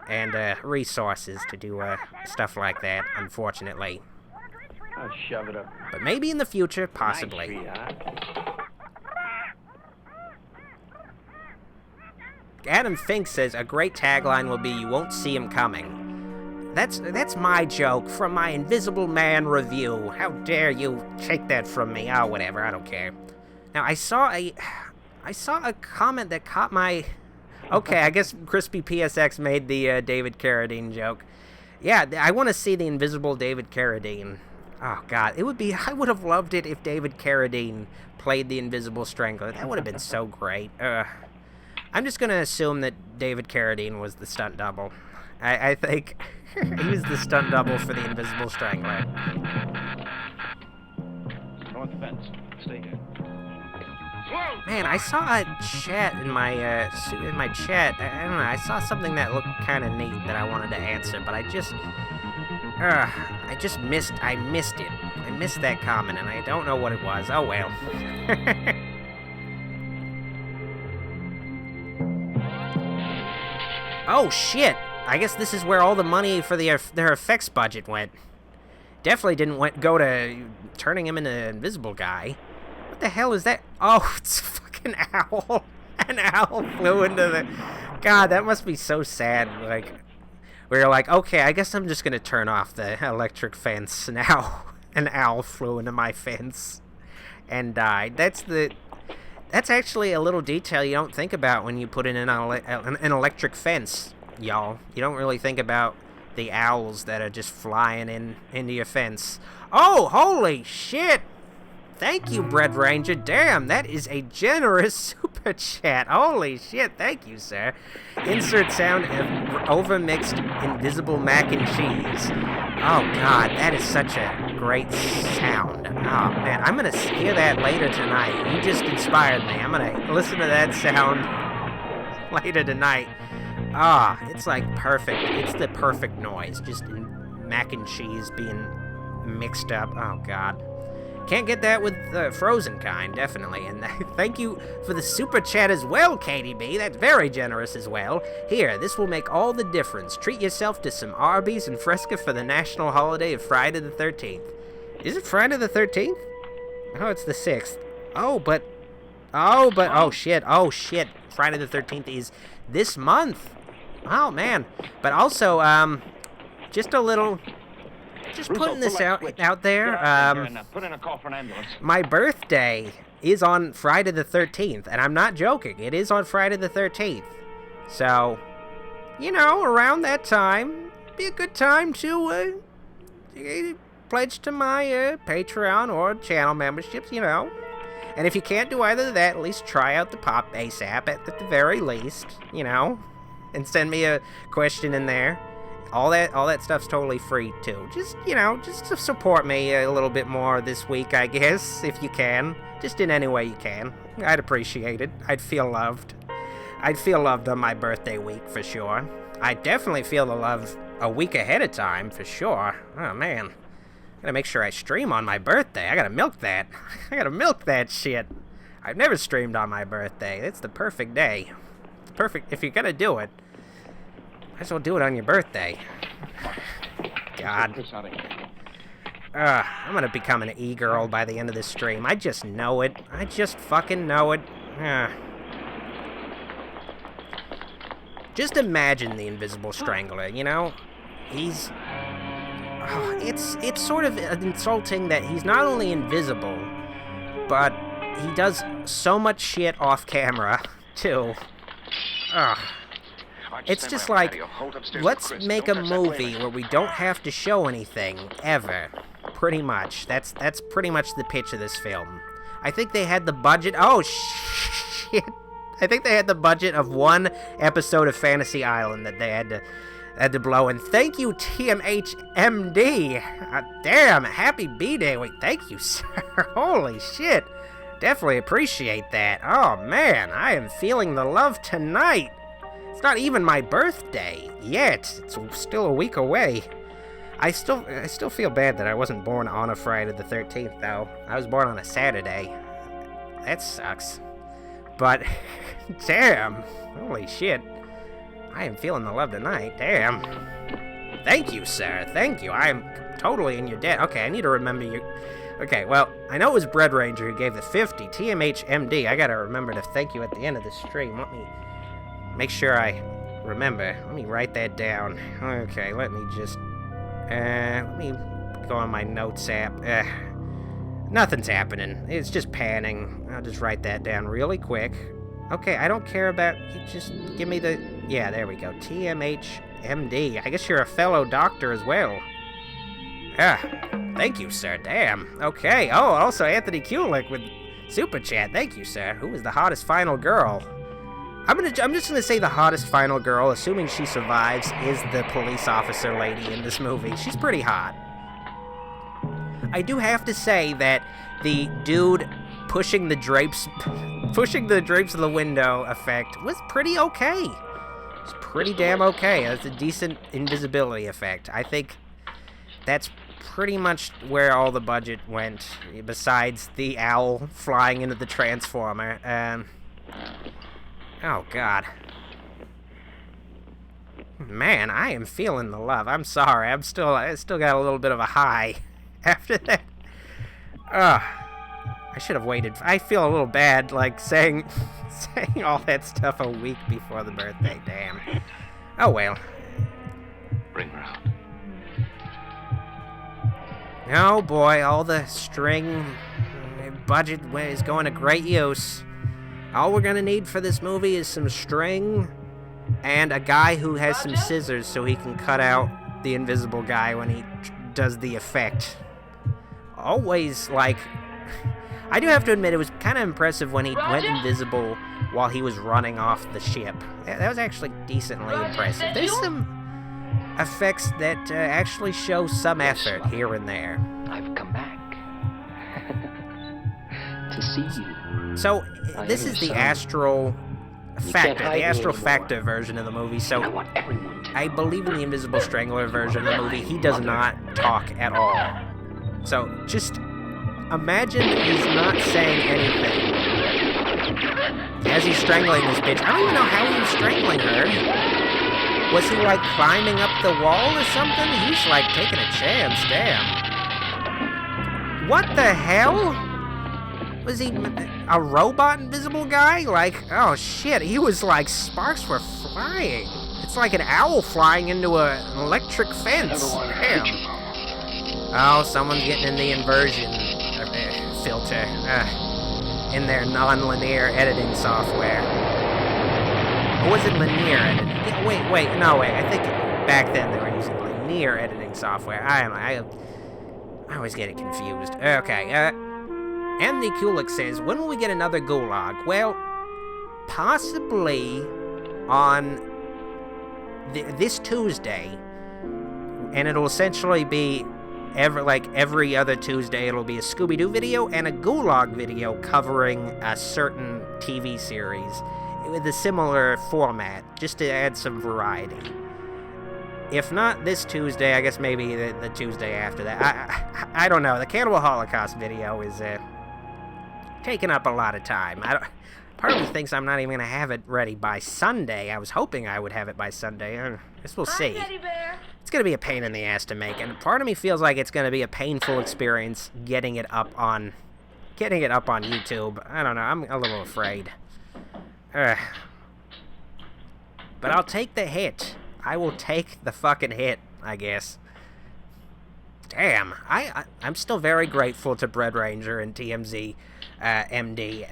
and resources to do stuff like that, unfortunately. I'll shove it up. But maybe in the future, possibly. Nice, Adam Fink says, a great tagline will be, you won't see him coming. That's my joke from my Invisible Man review. How dare you take that from me? Oh, whatever, I don't care. Now, I saw a comment that caught my... Okay, I guess Crispy PSX made the David Carradine joke. Yeah, I want to see the Invisible David Carradine. Oh, God, it would be... I would have loved it if David Carradine played the Invisible Strangler. That would have been so great. I'm just going to assume that David Carradine was the stunt double. I think he was the stunt double for the Invisible Strangler. North fence. Stay here. Man, I saw a chat in my chat. I don't know. I saw something that looked kind of neat that I wanted to answer, but I missed it. I missed that comment, and I don't know what it was. Oh well. Oh shit! I guess this is where all the money for their effects budget went. Definitely didn't go to turning him into an invisible guy. What the hell is that? Oh, it's a fucking owl. An owl flew into the... God, that must be so sad. Like, we were like, okay, I guess I'm just gonna turn off the electric fence now. An owl flew into my fence and died. That's actually a little detail you don't think about when you put in an electric fence, y'all. You don't really think about the owls that are just flying into your fence. Oh, holy shit! Thank you, Bread Ranger. Damn, that is a generous super chat. Holy shit, thank you, sir. Insert sound of overmixed invisible mac and cheese. Oh, God, that is such a great sound. Oh, man, I'm going to hear that later tonight. You just inspired me. I'm going to listen to that sound later tonight. Ah, it's like perfect. It's the perfect noise. Just mac and cheese being mixed up. Oh, God. Can't get that with the frozen kind, definitely. And thank you for the super chat as well, KDB. That's very generous as well. Here, this will make all the difference. Treat yourself to some Arby's and Fresca for the national holiday of Friday the 13th. Is it Friday the 13th? Oh, it's the 6th. Oh, shit. Friday the 13th is this month. Oh, man. But also, just a little... Just putting this out there, put in a call for an ambulance. My birthday is on Friday the 13th, and I'm not joking. It is on Friday the 13th. So, you know, around that time, be a good time to pledge to my Patreon or channel memberships, you know. And if you can't do either of that, at least try out the Pop Bass app at the very least, you know. and send me a question in there. All that stuff's totally free too. Just, just to support me a little bit more this week, I guess, if you can. Just in any way you can. I'd appreciate it. I'd feel loved. I'd feel loved on my birthday week, for sure. I'd definitely feel the love a week ahead of time, for sure. Oh, man. Gotta make sure I stream on my birthday. I gotta milk that. I gotta milk that shit. I've never streamed on my birthday. It's the perfect day. It's perfect. If you're gonna do it, might as well do it on your birthday. God. I'm gonna become an e-girl by the end of this stream. I just know it. I just fucking know it. Just imagine the Invisible Strangler, He's... it's sort of insulting that he's not only invisible, but he does so much shit off camera, too. It's just like, let's make a movie where we don't have to show anything, ever. Pretty much. That's pretty much the pitch of this film. I think they had the budget... Oh, shit. I think they had the budget of one episode of Fantasy Island that they had to blow. And thank you, TMHMD. Damn, happy B-Day. Wait, thank you, sir. Holy shit. Definitely appreciate that. Oh, man, I am feeling the love tonight. It's not even my birthday yet. It's still a week away. I still feel bad that I wasn't born on a Friday the 13th, though. I was born on a Saturday. That sucks. But, damn. Holy shit. I am feeling the love tonight. Damn. Thank you, sir. Thank you. I am totally in your debt. Okay, I need to remember you. Okay, well, I know it was Bread Ranger who gave the 50. TMHMD. I gotta remember to thank you at the end of the stream. Let me make sure I remember. Let me write that down. Okay, let me just... let me go on my notes app. Nothing's happening. It's just panning. I'll just write that down really quick. Okay, I don't care about... Just give me the... Yeah, there we go. TMHMD. I guess you're a fellow doctor as well. Thank you, sir. Damn. Okay. Oh, also Anthony Kulik with Super Chat. Thank you, sir. Who is the hottest final girl? I'm just gonna say the hottest final girl, assuming she survives, is the police officer lady in this movie. She's pretty hot. I do have to say that the dude pushing the drapes of the window effect was pretty okay. It's pretty damn okay. It's a decent invisibility effect. I think that's pretty much where all the budget went, besides the owl flying into the transformer. Oh, God. Man, I am feeling the love. I'm sorry. I still got a little bit of a high after that. I should have waited. I feel a little bad, like, saying all that stuff a week before the birthday. Damn. Oh, well. Bring her out. Oh, boy. All the string budget is going to great use. All we're gonna need for this movie is some string and a guy who has some scissors so he can cut out the invisible guy when he does the effect. Always, like... I do have to admit, it was kind of impressive when he went invisible while he was running off the ship. That was actually decently impressive. There's some effects that actually show some effort here and there. I've come back to see you. So, this is the astral factor version of the movie, so I believe in the Invisible Strangler version of the movie, he does not talk at all. So, just imagine he's not saying anything as he's strangling this bitch. I don't even know how he was strangling her. Was he, like, climbing up the wall or something? He's, like, taking a chance, damn. What the hell? Was he a robot invisible guy? Like, oh shit, he was like, sparks were flying. It's like an owl flying into an electric fence. Damn. Oh, someone's getting in the inversion filter in their non-linear editing software. Or was it linear editing? Yeah, wait, I think back then they were using linear editing software. I always get it confused. Okay, Anthony Kulik says, when will we get another Gulag? Well, possibly on this Tuesday, and it'll essentially be every other Tuesday, it'll be a Scooby-Doo video and a Gulag video covering a certain TV series with a similar format, just to add some variety. If not this Tuesday, I guess maybe the Tuesday after that. I don't know. The Cannibal Holocaust video is taking up a lot of time. Part of me thinks I'm not even going to have it ready by Sunday. I was hoping I would have it by Sunday. I guess we'll see. Hi, Teddy Bear. It's going to be a pain in the ass to make, and part of me feels like it's going to be a painful experience getting it up on YouTube. I don't know. I'm a little afraid. But I'll take the hit. I will take the fucking hit, I guess. Damn, I'm still very grateful to Bread Ranger and TMZ, TMHMD.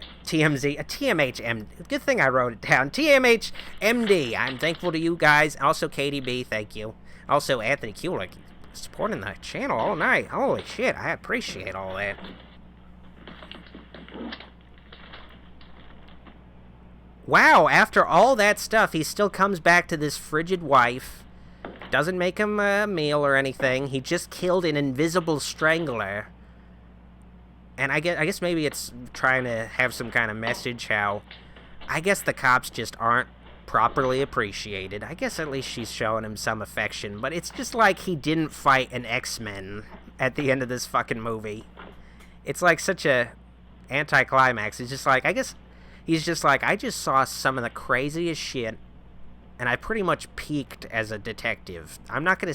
Good thing I wrote it down. TMHMD. I'm thankful to you guys. Also, KDB, thank you. Also, Anthony Kulik, supporting the channel all night. Holy shit, I appreciate all that. Wow, after all that stuff, he still comes back to this frigid wife. Doesn't make him a meal or anything. He just killed an invisible strangler. And I guess maybe it's trying to have some kind of message how... I guess the cops just aren't properly appreciated. I guess at least she's showing him some affection. But it's just like he didn't fight an X-Men at the end of this fucking movie. It's like such a anticlimax. It's just like, I guess... He's just like, I just saw some of the craziest shit, and I pretty much peaked as a detective. I'm not gonna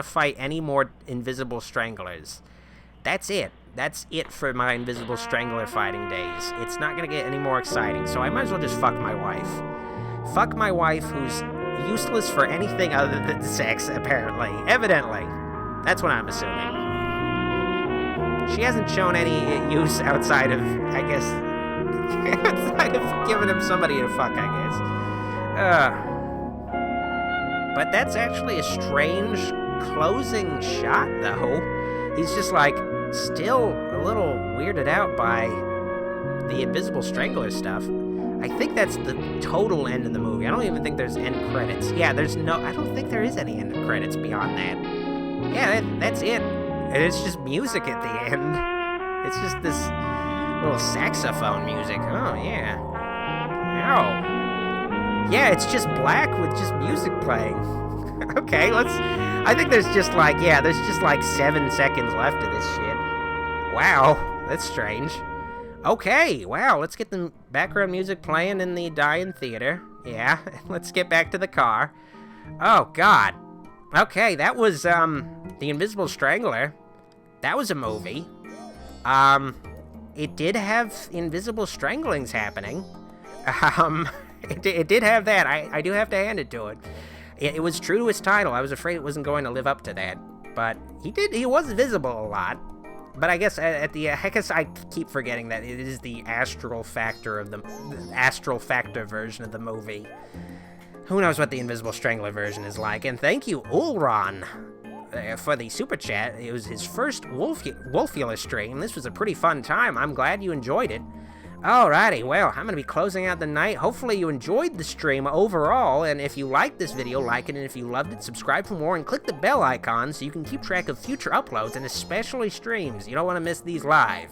fight any more invisible stranglers. That's it. That's it for my invisible strangler fighting days. It's not gonna get any more exciting, so I might as well just fuck my wife. Fuck my wife, who's useless for anything other than sex, apparently. Evidently. That's what I'm assuming. She hasn't shown any use outside of, I guess... outside of giving him somebody to fuck, I guess. But that's actually a strange closing shot, though. He's just, like, still a little weirded out by the invisible strangler stuff. I think that's the total end of the movie. I don't even think there's end credits. Yeah, I don't think there is any end credits beyond that. Yeah, that's it. And it's just music at the end. It's just this... little saxophone music. Oh, yeah. Oh. Yeah, it's just black with just music playing. Okay, I think there's just like 7 seconds left of this shit. Wow, that's strange. Okay, wow, let's get the background music playing in the dying theater. Yeah, let's get back to the car. Oh, God. Okay, that was, The Invisible Strangler. That was a movie. It did have invisible stranglings happening. It did have that. I do have to hand it to it. It was true to its title. I was afraid it wasn't going to live up to that. But he was visible a lot. But I guess I keep forgetting that it is the astral factor version of the movie. Who knows what the Invisible Strangler version is like. And thank you, Ulron, for the super chat. It was his first Wolfula stream. This was a pretty fun time. I'm glad you enjoyed it. Alrighty, well, I'm going to be closing out the night. Hopefully you enjoyed the stream overall, and if you liked this video, like it, and if you loved it, subscribe for more, and click the bell icon so you can keep track of future uploads, and especially streams. You don't want to miss these live.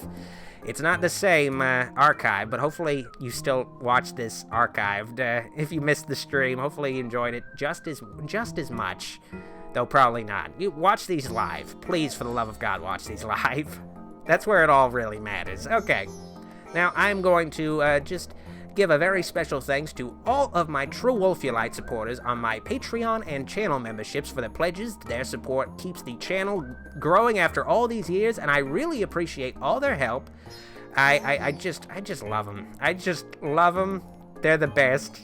It's not the same archive, but hopefully you still watch this archived. If you missed the stream, hopefully you enjoyed it just as much. Though probably not. You watch these live. Please, for the love of God, watch these live. That's where it all really matters. Okay. Now, I'm going to just give a very special thanks to all of my true Wolfulite supporters on my Patreon and channel memberships for their pledges. Their support keeps the channel growing after all these years, and I really appreciate all their help. I just love them. I just love them. They're the best.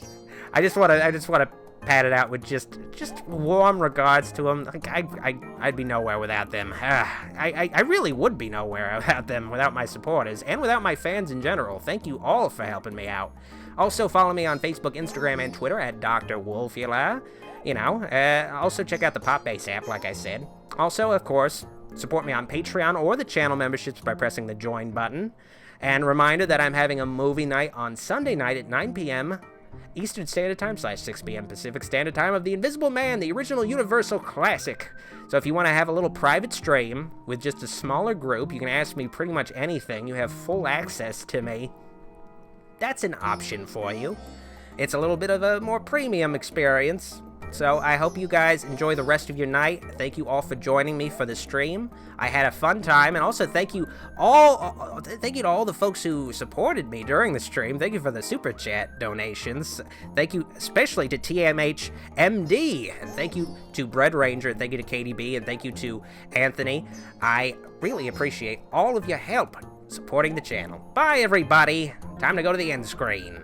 I just want to pat it out with just warm regards to them. Like I'd be nowhere without them. I really would be nowhere without them, without my supporters, and without my fans in general. Thank you all for helping me out. Also, follow me on Facebook, Instagram, and Twitter at Dr. Wolfula. You know, also check out the Pop Bass app, like I said. Also, of course, support me on Patreon or the channel memberships by pressing the join button. And reminder that I'm having a movie night on Sunday night at 9 p.m. Eastern Standard Time / 6 p.m. Pacific Standard Time of The Invisible Man, the original Universal Classic. So if you want to have a little private stream with just a smaller group, you can ask me pretty much anything. You have full access to me. That's an option for you. It's a little bit of a more premium experience. So I hope you guys enjoy the rest of your night. Thank you all for joining me for the stream. I had a fun time, and also thank you to all the folks who supported me during the stream. Thank you for the super chat donations. Thank you especially to TMH MD, and thank you to Bread Ranger, and thank you to KDB, and thank you to Anthony. I really appreciate all of your help supporting the channel. Bye, everybody. Time to go to the end screen.